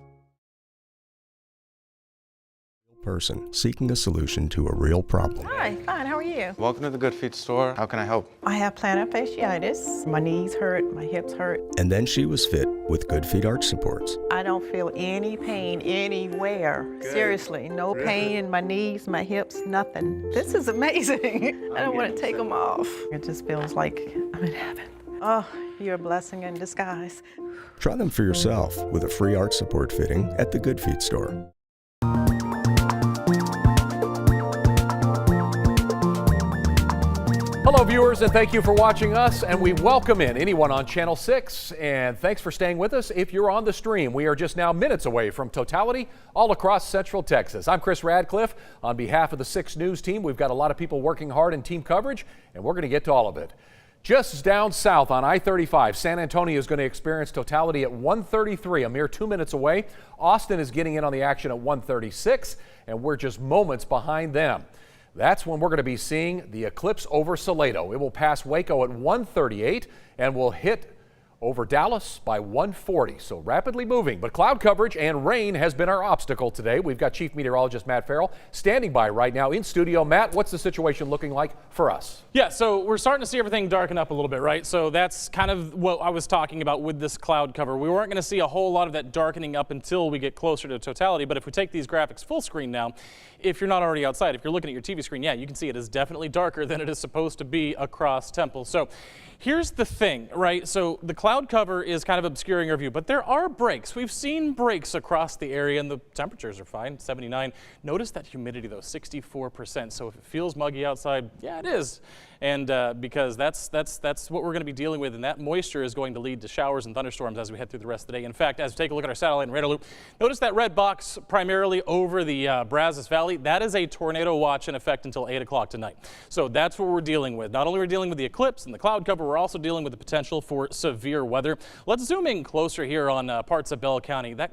Person seeking a solution to a real problem. Hi, fine, how are you? Welcome to the Good Feet store. How can I help? I have plantar fasciitis. My knees hurt, my hips hurt. And then she was fit with Good Feet arch supports. I don't feel any pain anywhere. Good. Seriously, no pain in my knees, my hips, nothing. This is amazing. I don't want to take them off. It just feels like I'm in heaven. Oh, you're a blessing in disguise. Try them for yourself with a free arch support fitting at the Good Feet store. Hello viewers, and thank you for watching us, and we welcome in anyone on Channel 6, and thanks for staying with us. If you're on the stream, we are just now minutes away from totality all across Central Texas. I'm Chris Radcliffe. On behalf of the 6 News team, we've got a lot of people working hard in team coverage, and we're going to get to all of it. Just down south on I-35, San Antonio is going to experience totality at 1:33, a mere 2 minutes away. Austin is getting in on the action at 1:36, and we're just moments behind them. That's when we're going to be seeing the eclipse over Salado. It will pass Waco at 1:38 and will hit over Dallas by 1:40. So rapidly moving, but cloud coverage and rain has been our obstacle today. We've got Chief Meteorologist Matt Farrell standing by right now in studio. Matt, what's the situation looking like for us? Yeah, so we're starting to see everything darken up a little bit, right? So that's kind of what I was talking about with this cloud cover. We weren't going to see a whole lot of that darkening up until we get closer to totality, but if we take these graphics full screen now, if you're not already outside, if you're looking at your TV screen, yeah, you can see it is definitely darker than it is supposed to be across Temple. So here's the thing, right? So the cloud cover is kind of obscuring our view, but there are breaks. We've seen breaks across the area, and the temperatures are fine, 79. Notice that humidity, though, 64%. So if it feels muggy outside, yeah, it is. And because that's what we're going to be dealing with, and that moisture is going to lead to showers and thunderstorms as we head through the rest of the day. In fact, as we take a look at our satellite and radar loop, notice that red box primarily over the Brazos Valley. That is a tornado watch in effect until 8 o'clock tonight. So that's what we're dealing with. Not only are we dealing with the eclipse and the cloud cover, we're also dealing with the potential for severe weather. Let's zoom in closer here on parts of Bell County. That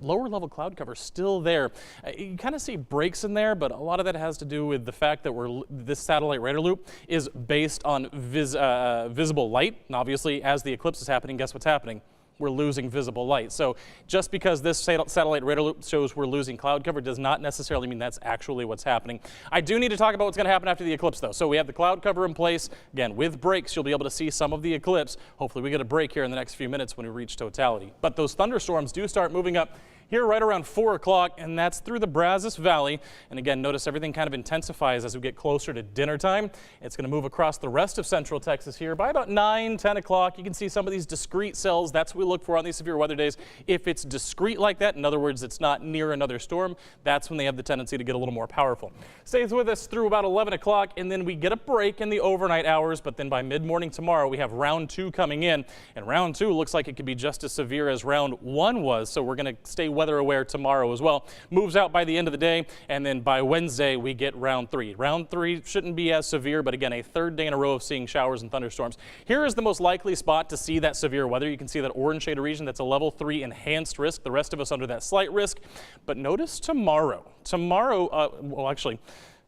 lower level cloud cover is still there. You kind of see breaks in there, but a lot of that has to do with the fact that this satellite radar loop is based on visible light. And obviously, as the eclipse is happening, guess what's happening? We're losing visible light. So just because this satellite radar loop shows we're losing cloud cover does not necessarily mean that's actually what's happening. I do need to talk about what's going to happen after the eclipse, though. So we have the cloud cover in place. Again, with breaks, you'll be able to see some of the eclipse. Hopefully we get a break here in the next few minutes when we reach totality. But those thunderstorms do start moving up here right around 4 o'clock, and that's through the Brazos Valley. And again, notice everything kind of intensifies as we get closer to dinner time. It's going to move across the rest of Central Texas here by about 9, 10 o'clock. You can see some of these discrete cells. That's what we look for on these severe weather days. If it's discrete like that, in other words, it's not near another storm, that's when they have the tendency to get a little more powerful. Stays with us through about 11 o'clock, and then we get a break in the overnight hours, but then by mid-morning tomorrow, we have round 2 coming in, and round 2 looks like it could be just as severe as round 1 was, so we're going to stay weather aware tomorrow as well. Moves out by the end of the day, and then by Wednesday we get round 3. Round 3 shouldn't be as severe, but again, a third day in a row of seeing showers and thunderstorms. Here is the most likely spot to see that severe weather. You can see that orange shaded region. That's a level 3 enhanced risk. The rest of us under that slight risk. But notice tomorrow. Well, actually,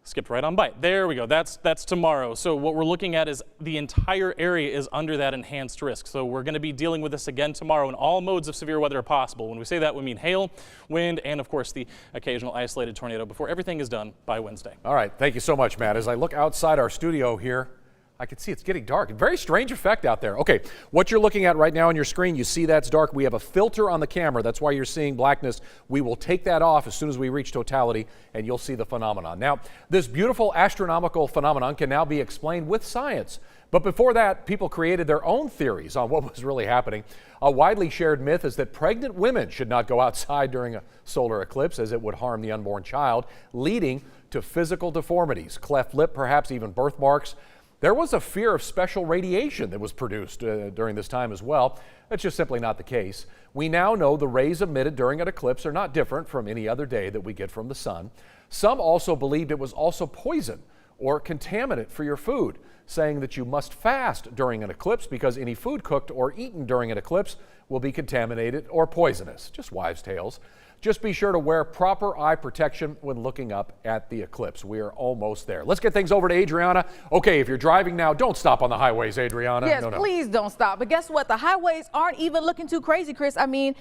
skipped right on by. There we go. That's tomorrow. So what we're looking at is the entire area is under that enhanced risk. So we're going to be dealing with this again tomorrow, and all modes of severe weather are possible. When we say that, we mean hail, wind, and of course the occasional isolated tornado before everything is done by Wednesday. All right. Thank you so much, Matt. As I look outside our studio here, I can see it's getting dark. Very strange effect out there. Okay, what you're looking at right now on your screen, you see that's dark. We have a filter on the camera. That's why you're seeing blackness. We will take that off as soon as we reach totality, and you'll see the phenomenon. Now, this beautiful astronomical phenomenon can now be explained with science. But before that, people created their own theories on what was really happening. A widely shared myth is that pregnant women should not go outside during a solar eclipse, as it would harm the unborn child, leading to physical deformities, cleft lip, perhaps even birthmarks. There was a fear of special radiation that was produced during this time as well. That's just simply not the case. We now know the rays emitted during an eclipse are not different from any other day that we get from the sun. Some also believed it was also poison, or contaminant for your food, saying that you must fast during an eclipse because any food cooked or eaten during an eclipse will be contaminated or poisonous. Just wives' tales. Just be sure to wear proper eye protection when looking up at the eclipse. We are almost there. Let's get things over to Adriana. Okay, if you're driving now, don't stop on the highways, Adriana. Yes, No. please don't stop. But guess what? The highways aren't even looking too crazy, Chris. I mean,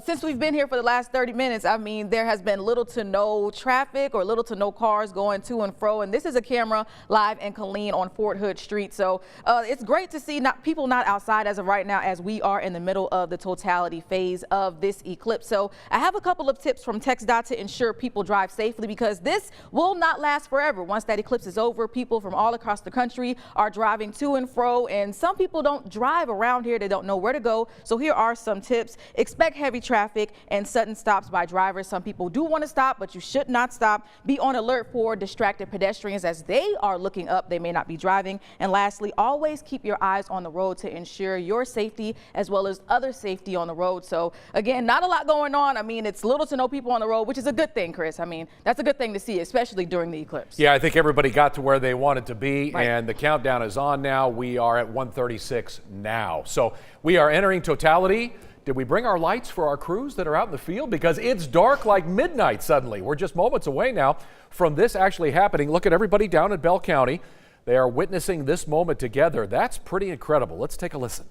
since we've been here for the last 30 minutes, I mean, there has been little to no traffic or little to no cars going to and fro. And this is a camera live in Killeen on Fort Hood Street. So it's great to see people not outside as of right now, as we are in the middle of the totality phase of this eclipse. So I have a couple of tips from TxDOT to ensure people drive safely, because this will not last forever. Once that eclipse is over, people from all across the country are driving to and fro, and some people don't drive around here. They don't know where to go. So here are some tips. Expect heavy traffic and sudden stops by drivers. Some people do want to stop, but you should not stop. Be on alert for distracted pedestrians as they are looking up. They may not be driving. And lastly, always keep your eyes on the road to ensure your safety as well as other safety on the road. So again, not a lot going on. I mean, it's little to no people on the road, which is a good thing, Chris. I mean, that's a good thing to see, especially during the eclipse. Yeah, I think everybody got to where they wanted to be, Right. and the countdown is on now. We are at 1:36 now. So we are entering totality. Did we bring our lights for our crews that are out in the field? Because it's dark like midnight suddenly. We're just moments away now from this actually happening. Look at everybody down in Bell County. They are witnessing this moment together. That's pretty incredible. Let's take a listen.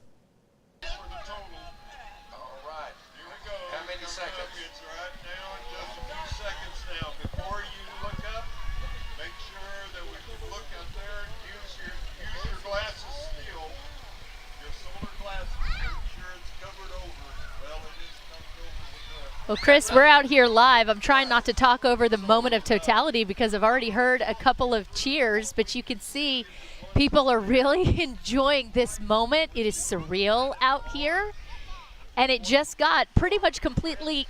Well, Chris, we're out here live. I'm trying not to talk over the moment of totality because I've already heard a couple of cheers, but you can see people are really enjoying this moment. It is surreal out here, and it just got pretty much completely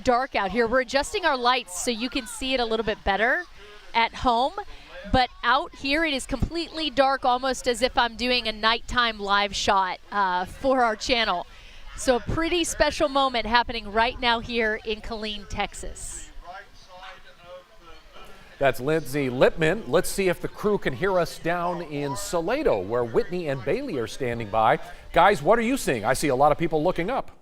dark out here. We're adjusting our lights so you can see it a little bit better at home, but out here it is completely dark, almost as if I'm doing a nighttime live shot for our channel. So a pretty special moment happening right now here in Killeen, Texas. That's Lindsay Lipman. Let's see if the crew can hear us down in Salado, where Whitney and Bailey are standing by. Guys, what are you seeing? I see a lot of people looking up.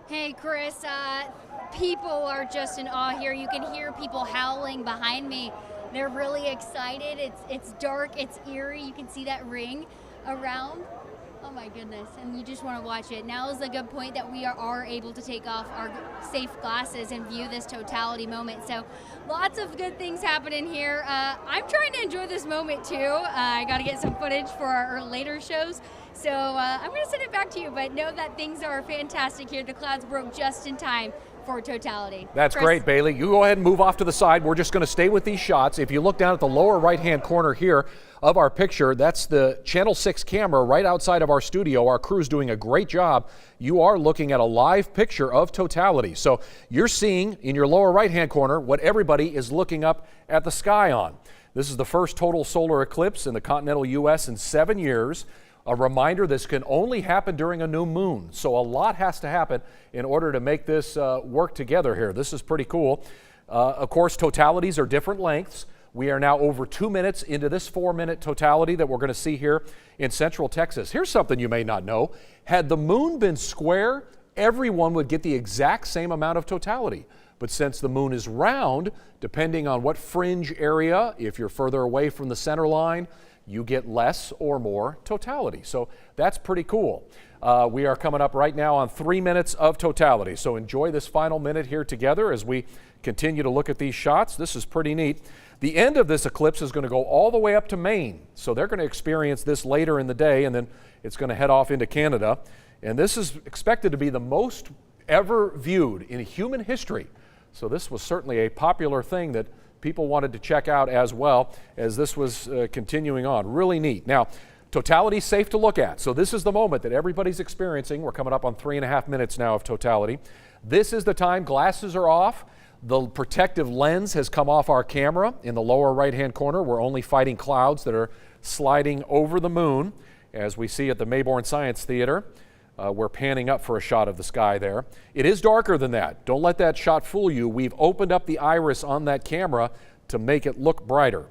Hey, Chris, people are just in awe here. You can hear people howling behind me. They're really excited. It's dark, it's eerie. You can see that ring around. Oh my goodness, and you just want to watch it. Now is a good point that we are able to take off our safe glasses and view this totality moment. So lots of good things happening here. I'm trying to enjoy this moment too. I got to get some footage for our later shows. So I'm going to send it back to you, but know that things are fantastic here. The clouds broke just in time for totality. That's Chris? great, Bailey. You go ahead and move off to the side. We're just going to stay with these shots. If you look down at the lower right-hand corner here of our picture, that's the Channel 6 camera right outside of our studio. Our crew's doing a great job. You are looking at a live picture of totality. So you're seeing in your lower right-hand corner what everybody is looking up at the sky on. This is the first total solar eclipse in the continental U.S. in 7 years. A reminder, this can only happen during a new moon, so a lot has to happen in order to make this work together here. This is pretty cool. Of course, totalities are different lengths. We are now over 2 minutes into this 4-minute totality that we're going to see here in Central Texas. Here's something you may not know. Had the moon been square, everyone would get the exact same amount of totality. But since the moon is round, depending on what fringe area, if you're further away from the center line, you get less or more totality. So that's pretty cool. We are coming up right now on 3 minutes of totality. So enjoy this final minute here together as we continue to look at these shots. This is pretty neat. The end of this eclipse is going to go all the way up to Maine. So they're going to experience this later in the day, and then it's going to head off into Canada. And this is expected to be the most ever viewed in human history. So this was certainly a popular thing that people wanted to check out as well as this was continuing on. Really neat. Now, totality is safe to look at. So this is the moment that everybody's experiencing. We're coming up on 3.5 minutes now of totality. This is the time glasses are off. The protective lens has come off our camera in the lower right-hand corner. We're only fighting clouds that are sliding over the moon, as we see at the Mayborn Science Theater. We're panning up for a shot of the sky there. It is darker than that. Don't let that shot fool you. We've opened up the iris on that camera to make it look brighter.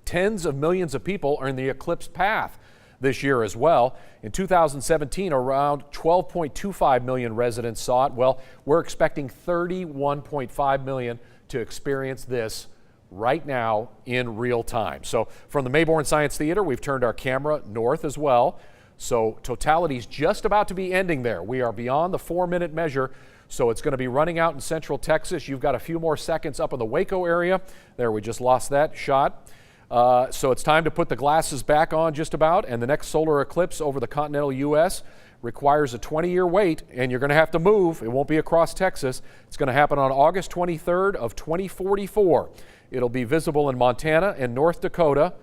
Tens of millions of people are in the eclipse path this year as well. In 2017, around 12.25 million residents saw it. Well, we're expecting 31.5 million to experience this right now in real time. So from the Mayborn Science Theater, we've turned our camera north as well. So totality's just about to be ending there. We are beyond the 4-minute measure, so it's going to be running out in central Texas. You've got a few more seconds up in the Waco area. There, we just lost that shot. So it's time to put the glasses back on just about, and the next solar eclipse over the continental U.S. requires a 20-year wait, and you're going to have to move. It won't be across Texas. It's going to happen on August 23rd of 2044. It'll be visible in Montana and North Dakota,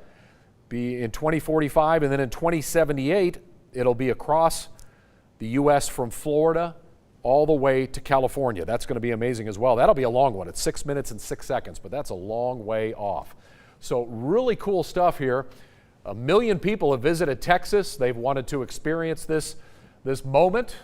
be in 2045, and then in 2078, it'll be across the U.S. from Florida all the way to California. That's going to be amazing as well. That'll be a long one. It's 6 minutes and 6 seconds, but that's a long way off. So really cool stuff here. 1 million people have visited Texas. They've wanted to experience this moment.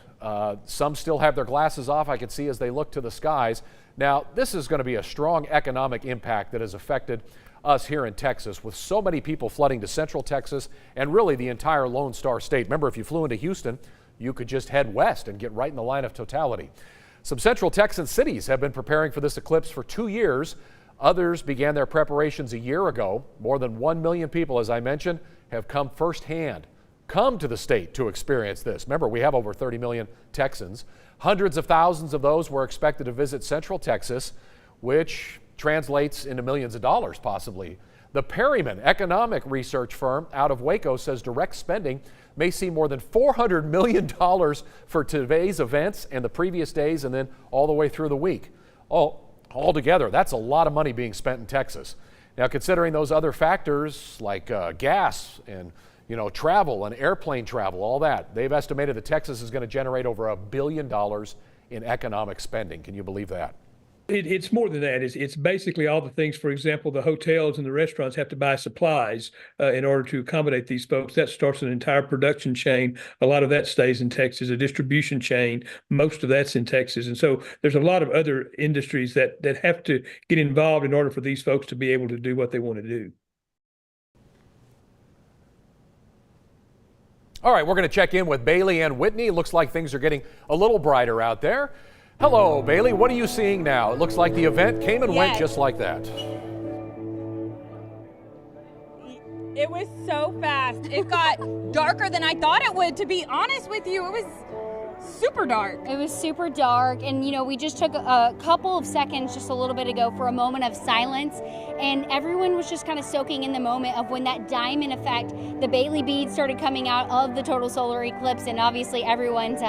Some still have their glasses off, I can see as they look to the skies. Now, this is going to be a strong economic impact that has affected us here in Texas, with so many people flooding to central Texas and really the entire Lone Star State. Remember, if you flew into Houston, you could just head west and get right in the line of totality. Some central Texan cities have been preparing for this eclipse for 2 years. Others began their preparations a year ago. More than 1 million people, as I mentioned, have come firsthand, come to the state to experience this. Remember, we have over 30 million Texans. Hundreds of thousands of those were expected to visit central Texas, which translates into millions of dollars possibly. The Perryman economic research firm out of Waco says direct spending may see more than $400 million for today's events and the previous days, and then all the way through the week. Altogether, that's a lot of money being spent in Texas. Now, considering those other factors like gas and travel and airplane travel, all that, they've estimated that Texas is going to generate over $1 billion in economic spending. Can you believe that? It's more than that. It's basically all the things. For example, the hotels and the restaurants have to buy supplies in order to accommodate these folks. That starts an entire production chain. A lot of that stays in Texas. A distribution chain, most of that's in Texas. And so there's a lot of other industries that have to get involved in order for these folks to be able to do what they want to do. All right, we're going to check in with Bailey and Whitney. Looks like things are getting a little brighter out there. Hello, Bailey. What are you seeing now? It looks like the event came and went just like that. It was so fast. It got darker than I thought it would, to be honest with you. It was super dark. It was super dark, and we just took a couple of seconds just a little bit ago for a moment of silence, and everyone was just kind of soaking in the moment of when that diamond effect, the Bailey beads started coming out of the total solar eclipse, and obviously everyone's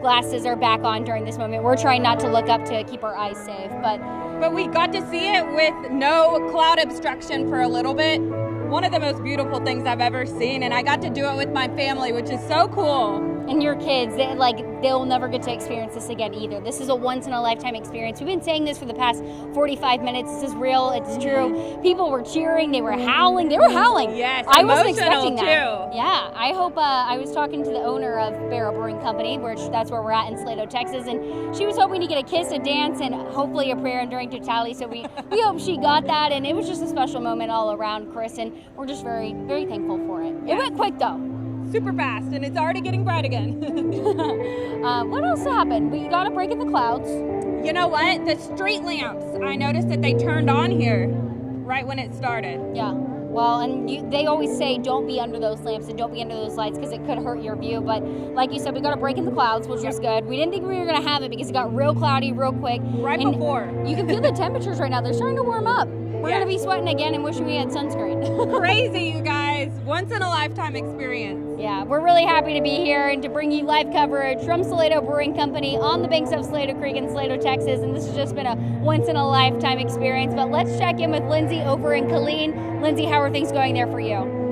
glasses are back on during this moment. We're trying not to look up to keep our eyes safe, but we got to see it with no cloud obstruction for a little bit. One of the most beautiful things I've ever seen, and I got to do it with my family, which is so cool. And your kids, they'll never get to experience this again either. This is a once-in-a-lifetime experience. We've been saying this for the past 45 minutes. This is real. It's true. People were cheering. They were howling. Yes, I wasn't expecting that. Too. Yeah, I hope. I was talking to the owner of Barrel Brewing Company, that's where we're at in Slato, Texas, and she was hoping to get a kiss, a dance, and hopefully a prayer during totality. So we hope she got that, and it was just a special moment all around, Chris, and we're just very, very thankful for it. Yeah. It went quick though. Super fast, and it's already getting bright again. What else happened? We got a break in the clouds. You know what? The street lamps, I noticed that they turned on here right when it started. Yeah. Well, and they always say don't be under those lamps and don't be under those lights because it could hurt your view. But like you said, we got a break in the clouds, which was good. We didn't think we were going to have it because it got real cloudy real quick. Right before. You can feel the temperatures right now. They're starting to warm up. We're going to be sweating again and wishing we had sunscreen. Crazy, you guys. Once in a lifetime experience. Yeah, we're really happy to be here and to bring you live coverage from Slato Brewing Company on the banks of Slato Creek in Slato, Texas. And this has just been a once in a lifetime experience. But let's check in with Lindsay over in Killeen. Lindsay, how are things going there for you?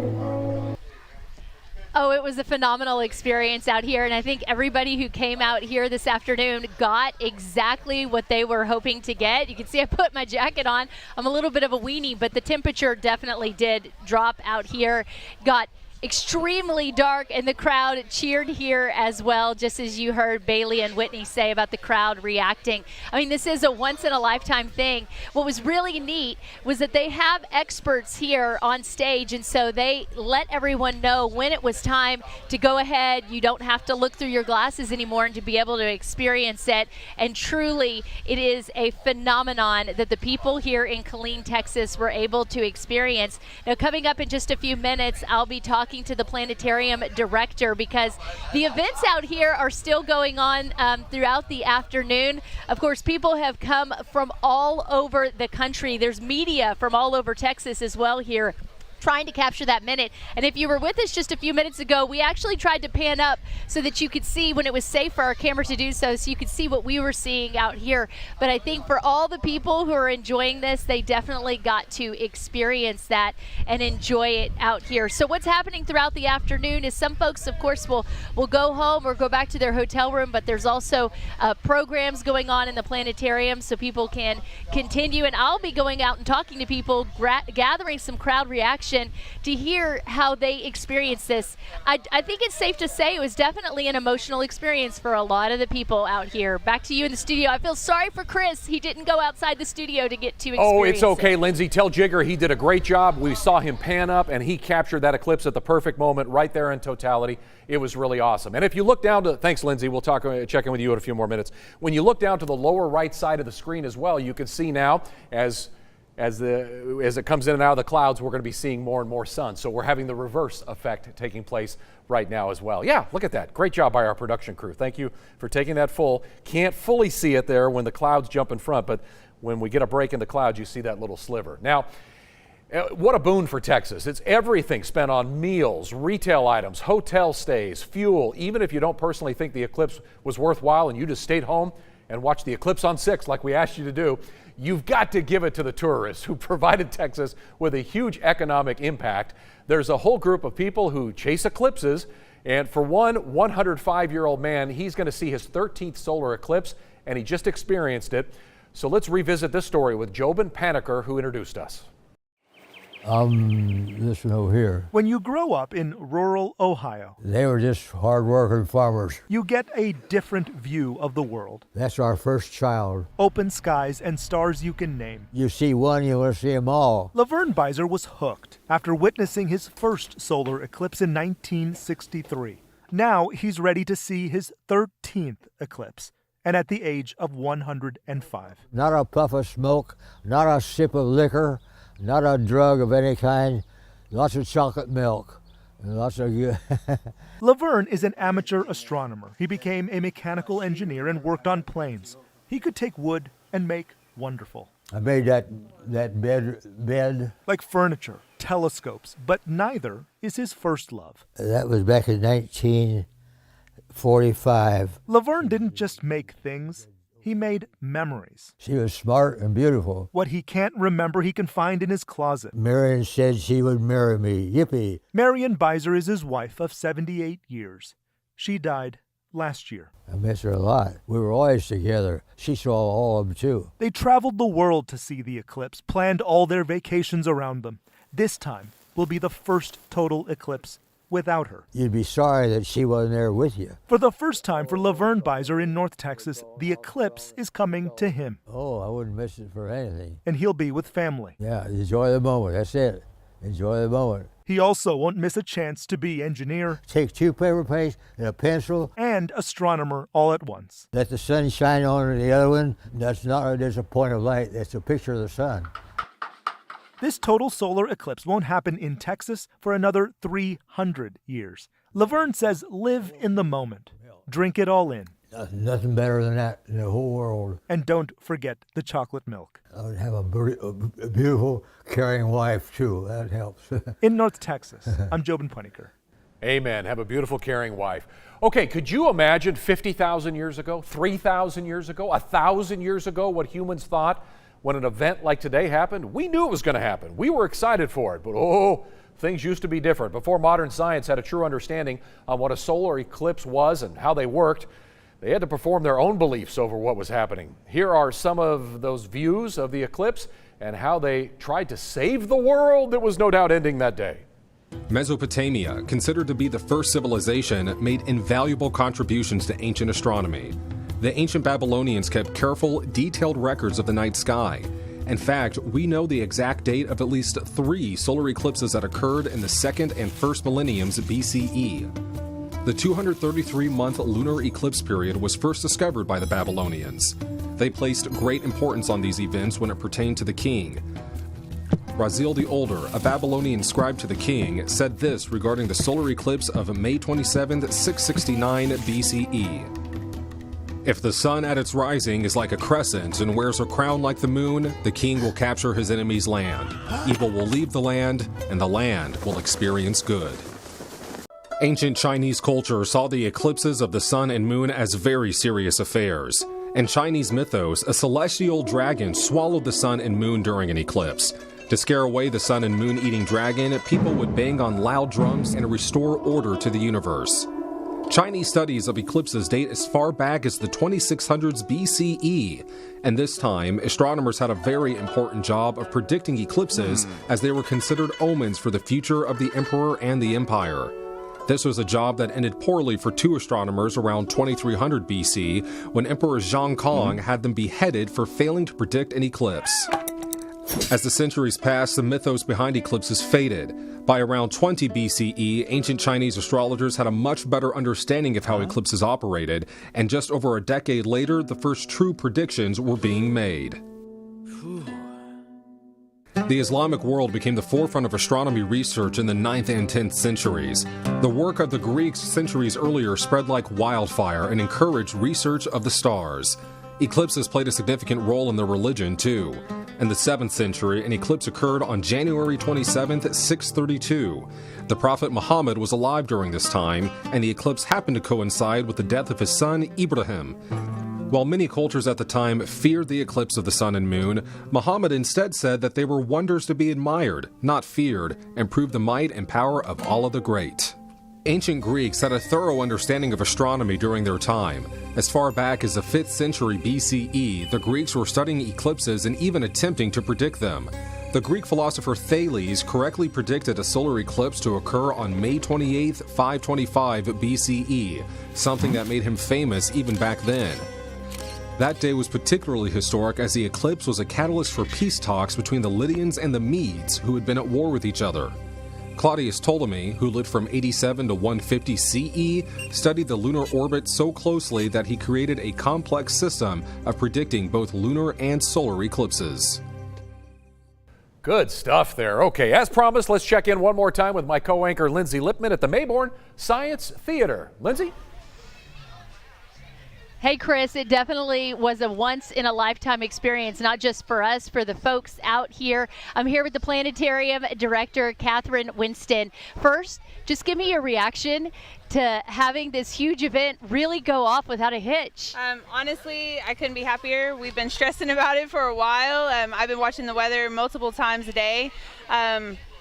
Oh, it was a phenomenal experience out here, and I think everybody who came out here this afternoon got exactly what they were hoping to get. You can see I put my jacket on. I'm a little bit of a weenie, but the temperature definitely did drop out here. Got extremely dark, and the crowd cheered here as well, just as you heard Bailey and Whitney say about the crowd reacting. I mean, this is a once-in-a-lifetime thing. What was really neat was that they have experts here on stage, and so they let everyone know when it was time to go ahead. You don't have to look through your glasses anymore and to be able to experience it. And truly, it is a phenomenon that the people here in Killeen, Texas were able to experience. Now, coming up in just a few minutes, I'll be talking to the planetarium director, because the events out here are still going on throughout the afternoon. Of course, people have come from all over the country. There's media from all over Texas as well here, trying to capture that minute. And if you were with us just a few minutes ago, we actually tried to pan up so that you could see when it was safe for our camera to do so you could see what we were seeing out here. But I think for all the people who are enjoying this, they definitely got to experience that and enjoy it out here. So what's happening throughout the afternoon is some folks, of course, will go home or go back to their hotel room, but there's also programs going on in the planetarium so people can continue. And I'll be going out and talking to people, gathering some crowd reaction to hear how they experience this. I think it's safe to say it was definitely an emotional experience for a lot of the people out here. Back to you in the studio. I feel sorry for Chris. He didn't go outside the studio to get to experience Oh, it's okay, it. Lindsay. Tell Jigger he did a great job. We saw him pan up, and he captured that eclipse at the perfect moment right there in totality. It was really awesome. And if you look down to, thanks, Lindsay, we'll check in with you in a few more minutes. When you look down to the lower right side of the screen as well, you can see now as it comes in and out of the clouds, we're going to be seeing more and more sun. So we're having the reverse effect taking place right now as well. Yeah, look at that. Great job by our production crew. Thank you for taking that full. Can't fully see it there when the clouds jump in front, but when we get a break in the clouds, you see that little sliver. Now, what a boon for Texas. It's everything spent on meals, retail items, hotel stays, fuel. Even if you don't personally think the eclipse was worthwhile and you just stayed home and watched the eclipse on 6 like we asked you to do, you've got to give it to the tourists who provided Texas with a huge economic impact. There's a whole group of people who chase eclipses, and for one 105-year-old man, he's going to see his 13th solar eclipse, and he just experienced it. So let's revisit this story with Jobin Paniker, who introduced us. This one over here. When you grow up in rural Ohio, They were just hard-working farmers. you get a different view of the world. That's our first child. Open skies and stars you can name. You see one, you want to see them all. Laverne Beiser was hooked after witnessing his first solar eclipse in 1963. Now he's ready to see his 13th eclipse, and at the age of 105. Not a puff of smoke, not a sip of liquor, not a drug of any kind, lots of chocolate milk, and lots of good. Laverne is an amateur astronomer. He became a mechanical engineer and worked on planes. He could take wood and make wonderful. I made that bed. Like furniture, telescopes, but neither is his first love. That was back in 1945. Laverne didn't just make things, he made memories. She was smart and beautiful. What he can't remember, he can find in his closet. Marion said she would marry me. Yippee. Marion Beiser is his wife of 78 years. She died last year. I miss her a lot. We were always together. She saw all of them, too. They traveled the world to see the eclipse, planned all their vacations around them. This time will be the first total eclipse without her. You'd be sorry that she wasn't there with you. For the first time for Laverne Beiser in North Texas, the eclipse is coming to him. Oh, I wouldn't miss it for anything. And he'll be with family. Yeah, enjoy the moment. That's it. Enjoy the moment. He also won't miss a chance to be engineer, take 2 paper plates and a pencil, and astronomer all at once. Let the sun shine on the other one. That's not just a point of light. That's a picture of the sun. This total solar eclipse won't happen in Texas for another 300 years. Laverne says live in the moment. Drink it all in. Nothing better than that in the whole world. And don't forget the chocolate milk. I would have a beautiful, caring wife, too. That helps. In North Texas, I'm Jobin Paniker. Amen. Have a beautiful, caring wife. Okay, could you imagine 50,000 years ago, 3,000 years ago, 1,000 years ago what humans thought when an event like today happened? We knew it was going to happen. We were excited for it, but things used to be different. Before modern science had a true understanding on what a solar eclipse was and how they worked, they had to perform their own beliefs over what was happening. Here are some of those views of the eclipse and how they tried to save the world that was no doubt ending that day. Mesopotamia, considered to be the first civilization, made invaluable contributions to ancient astronomy. The ancient Babylonians kept careful, detailed records of the night sky. In fact, we know the exact date of at least 3 solar eclipses that occurred in the 2nd and 1st millenniums BCE. The 233-month lunar eclipse period was first discovered by the Babylonians. They placed great importance on these events when it pertained to the king. Raziel the Older, a Babylonian scribe to the king, said this regarding the solar eclipse of May 27, 669 BCE. If the sun at its rising is like a crescent and wears a crown like the moon, the king will capture his enemy's land. Evil will leave the land, and the land will experience good. Ancient Chinese culture saw the eclipses of the sun and moon as very serious affairs. In Chinese mythos, a celestial dragon swallowed the sun and moon during an eclipse. To scare away the sun and moon eating dragon, people would bang on loud drums and restore order to the universe. Chinese studies of eclipses date as far back as the 2600s BCE, and this time, astronomers had a very important job of predicting eclipses as they were considered omens for the future of the emperor and the empire. This was a job that ended poorly for 2 astronomers around 2300 BC, when Emperor Zhang Kong had them beheaded for failing to predict an eclipse. As the centuries passed, the mythos behind eclipses faded. By around 20 BCE, ancient Chinese astrologers had a much better understanding of how eclipses operated, and just over a decade later, the first true predictions were being made. The Islamic world became the forefront of astronomy research in the 9th and 10th centuries. The work of the Greeks centuries earlier spread like wildfire and encouraged research of the stars. Eclipses played a significant role in their religion, too. In the 7th century, an eclipse occurred on January 27, 632. The Prophet Muhammad was alive during this time, and the eclipse happened to coincide with the death of his son, Ibrahim. While many cultures at the time feared the eclipse of the sun and moon, Muhammad instead said that they were wonders to be admired, not feared, and proved the might and power of Allah the Great. Ancient Greeks had a thorough understanding of astronomy during their time. As far back as the 5th century BCE, the Greeks were studying eclipses and even attempting to predict them. The Greek philosopher Thales correctly predicted a solar eclipse to occur on May 28, 525 BCE, something that made him famous even back then. That day was particularly historic as the eclipse was a catalyst for peace talks between the Lydians and the Medes, who had been at war with each other. Claudius Ptolemy, who lived from 87 to 150 CE, studied the lunar orbit so closely that he created a complex system of predicting both lunar and solar eclipses. Good stuff there. Okay, as promised, let's check in one more time with my co-anchor Lindsay Lipman at the Mayborn Science Theater. Lindsay? Hey, Chris, it definitely was a once-in-a-lifetime experience, not just for us, for the folks out here. I'm here with the planetarium director, Catherine Winston. First, just give me your reaction to having this huge event really go off without a hitch. Honestly, I couldn't be happier. We've been stressing about it for a while. I've been watching the weather multiple times a day.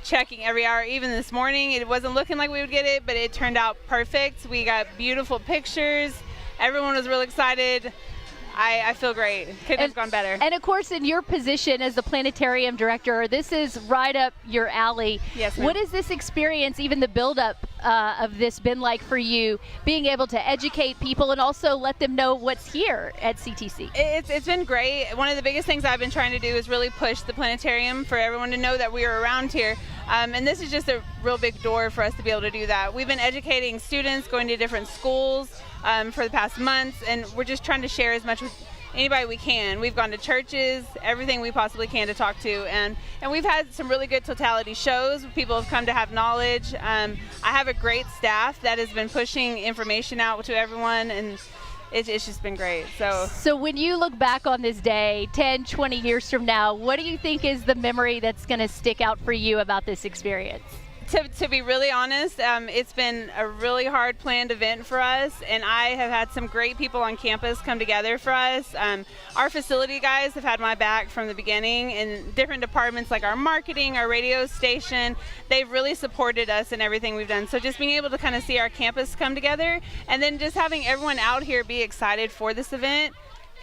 Checking every hour. Even this morning, it wasn't looking like we would get it, but it turned out perfect. We got beautiful pictures. Everyone was real excited. I feel great. Couldn't have gone better. And of course, in your position as the planetarium director, this is right up your alley. Yes, ma'am. What has this experience, even the buildup of this, been like for you, being able to educate people and also let them know what's here at CTC? It's been great. One of the biggest things I've been trying to do is really push the planetarium for everyone to know that we are around here. And this is just a real big door for us to be able to do that. We've been educating students, going to different schools for the past months, and we're just trying to share as much with anybody we can. We've gone to churches, everything we possibly can to talk to, and we've had some really good totality shows. People have come to have knowledge. I have a great staff that has been pushing information out to everyone, and it's just been great. So when you look back on this day 10, 20 years from now, what do you think is the memory that's going to stick out for you about this experience? To be really honest, it's been a really hard planned event for us, and I have had some great people on campus come together for us. Our facility guys have had my back from the beginning in different departments like our marketing, our radio station. They've really supported us in everything we've done. So just being able to kind of see our campus come together and then just having everyone out here be excited for this event,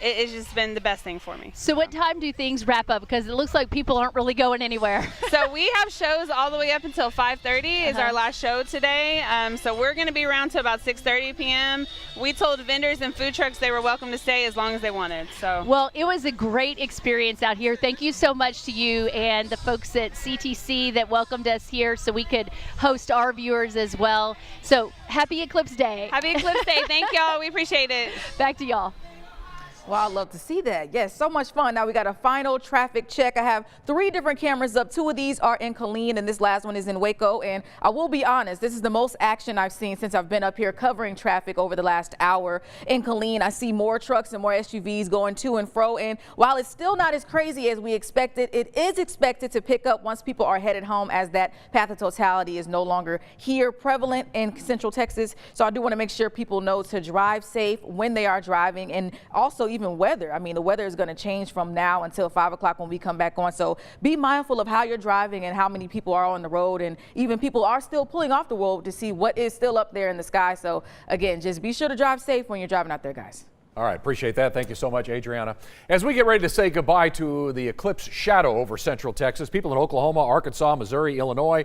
it's just been the best thing for me. So what time do things wrap up? Because it looks like people aren't really going anywhere. So we have shows all the way up until 5:30 is our last show today. So we're going to be around till about 6:30 p.m. We told vendors and food trucks they were welcome to stay as long as they wanted. So well, it was a great experience out here. Thank you so much to you and the folks at CTC that welcomed us here so we could host our viewers as well. So happy Eclipse Day. Happy Eclipse Day. Thank y'all. We appreciate it. Back to y'all. Well, I'd love to see that. Yes, so much fun. Now we got a final traffic check. I have 3 different cameras up. 2 of these are in Killeen, and this last one is in Waco. And I will be honest, this is the most action I've seen since I've been up here covering traffic over the last hour. In Killeen, I see more trucks and more SUVs going to and fro. And while it's still not as crazy as we expected, it is expected to pick up once people are headed home, as that path of totality is no longer here prevalent in Central Texas. So I do want to make sure people know to drive safe when they are driving, and also even weather. I mean, the weather is going to change from now until 5 o'clock when we come back on. So be mindful of how you're driving and how many people are on the road, and even people are still pulling off the road to see what is still up there in the sky. So again, just be sure to drive safe when you're driving out there, guys. All right, appreciate that. Thank you so much, Adriana. As we get ready to say goodbye to the eclipse shadow over Central Texas, people in Oklahoma, Arkansas, Missouri, Illinois,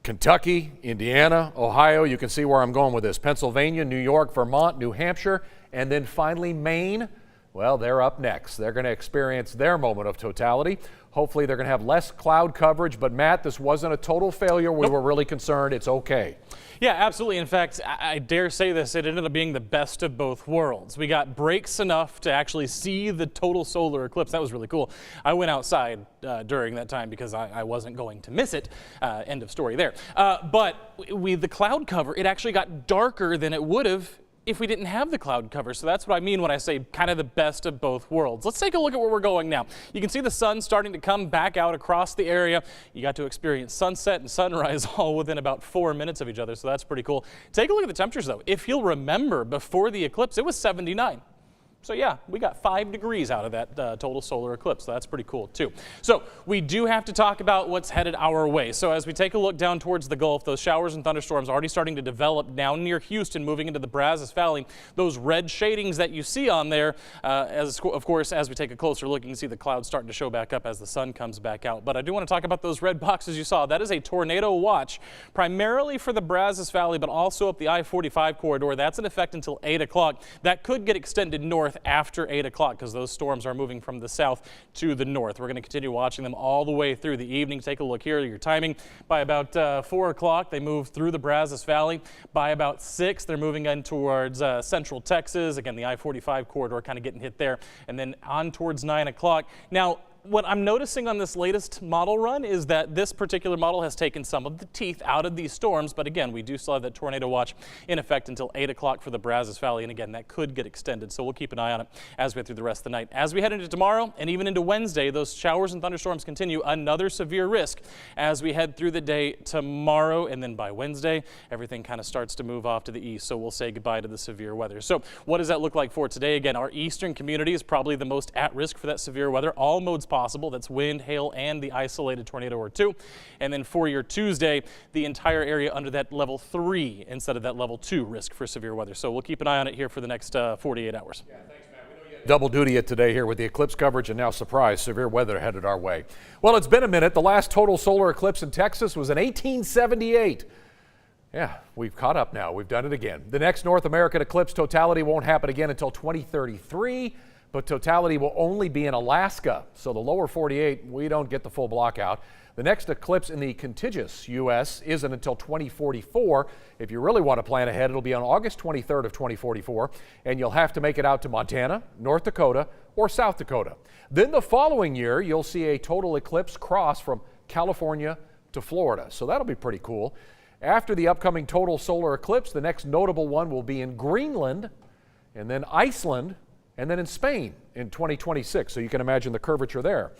Kentucky, Indiana, Ohio, you can see where I'm going with this, Pennsylvania, New York, Vermont, New Hampshire, and then finally Maine. Well, they're up next. They're going to experience their moment of totality. Hopefully they're going to have less cloud coverage. But Matt, this wasn't a total failure. We were really concerned. It's okay. Yeah, absolutely. In fact, I dare say this, it ended up being the best of both worlds. We got breaks enough to actually see the total solar eclipse. That was really cool. I went outside during that time because I wasn't going to miss it. End of story there. But with the cloud cover, it actually got darker than it would have if we didn't have the cloud cover. So that's what I mean when I say kind of the best of both worlds. Let's take a look at where we're going now. You can see the sun starting to come back out across the area. You got to experience sunset and sunrise all within about 4 minutes of each other, so that's pretty cool. Take a look at the temperatures though. If you'll remember, before the eclipse, it was 79. So yeah, we got 5 degrees out of that total solar eclipse, so that's pretty cool too. So we do have to talk about what's headed our way. So as we take a look down towards the Gulf, those showers and thunderstorms already starting to develop down near Houston, moving into the Brazos Valley. Those red shadings that you see on there, of course, as we take a closer look, you can see the clouds starting to show back up as the sun comes back out. But I do want to talk about those red boxes you saw. That is a tornado watch, primarily for the Brazos Valley, but also up the I-45 corridor. That's in effect until 8 o'clock. That could get extended north after 8 o'clock because those storms are moving from the south to the north. We're going to continue watching them all the way through the evening. Take a look here, your timing. By about 4 o'clock, they move through the Brazos Valley. By about 6, they're moving in towards Central Texas. Again, the I-45 corridor kind of getting hit there. And then on towards 9 o'clock. Now, what I'm noticing on this latest model run is that this particular model has taken some of the teeth out of these storms, but again, we do still have that tornado watch in effect until 8 o'clock for the Brazos Valley, and again, that could get extended, so we'll keep an eye on it as we head through the rest of the night. As we head into tomorrow and even into Wednesday, those showers and thunderstorms continue, another severe risk as we head through the day tomorrow, and then by Wednesday, everything kind of starts to move off to the east, so we'll say goodbye to the severe weather. So what does that look like for today? Again, our eastern community is probably the most at risk for that severe weather, all modes possible. That's wind, hail, and the isolated tornado or 2. And then for your Tuesday, the entire area under that level 3 instead of that level 2 risk for severe weather. So we'll keep an eye on it here for the next 48 hours. Yeah, thanks, Matt. Double duty it today here with the eclipse coverage, and now, surprise, severe weather headed our way. Well, it's been a minute. The last total solar eclipse in Texas was in 1878. Yeah, we've caught up now. We've done it again. The next North American eclipse totality won't happen again until 2033. But totality will only be in Alaska, so the lower 48, we don't get the full block out. The next eclipse in the contiguous U.S. isn't until 2044. If you really want to plan ahead, it'll be on August 23rd of 2044, and you'll have to make it out to Montana, North Dakota, or South Dakota. Then the following year, you'll see a total eclipse cross from California to Florida, so that'll be pretty cool. After the upcoming total solar eclipse, the next notable one will be in Greenland, and then Iceland, and then in Spain in 2026, so you can imagine the curvature there.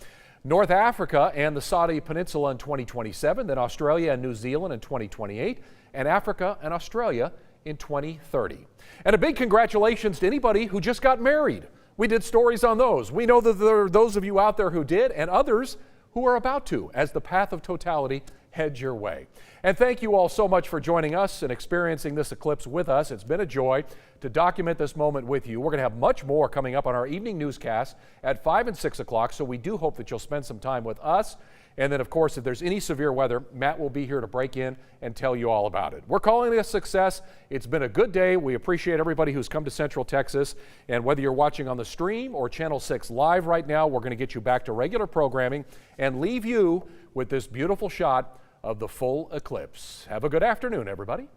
North Africa and the Saudi Peninsula in 2027, then Australia and New Zealand in 2028, and Africa and Australia in 2030. And a big congratulations to anybody who just got married. We did stories on those. We know that there are those of you out there who did, and others who are about to, as the path of totality heads your way. And thank you all so much for joining us and experiencing this eclipse with us. It's been a joy to document this moment with you. We're going to have much more coming up on our evening newscast at 5 and 6 o'clock, so we do hope that you'll spend some time with us. And then, of course, if there's any severe weather, Matt will be here to break in and tell you all about it. We're calling it a success. It's been a good day. We appreciate everybody who's come to Central Texas. And whether you're watching on the stream or Channel 6 live right now, we're going to get you back to regular programming and leave you with this beautiful shot of the full eclipse. Have a good afternoon, everybody.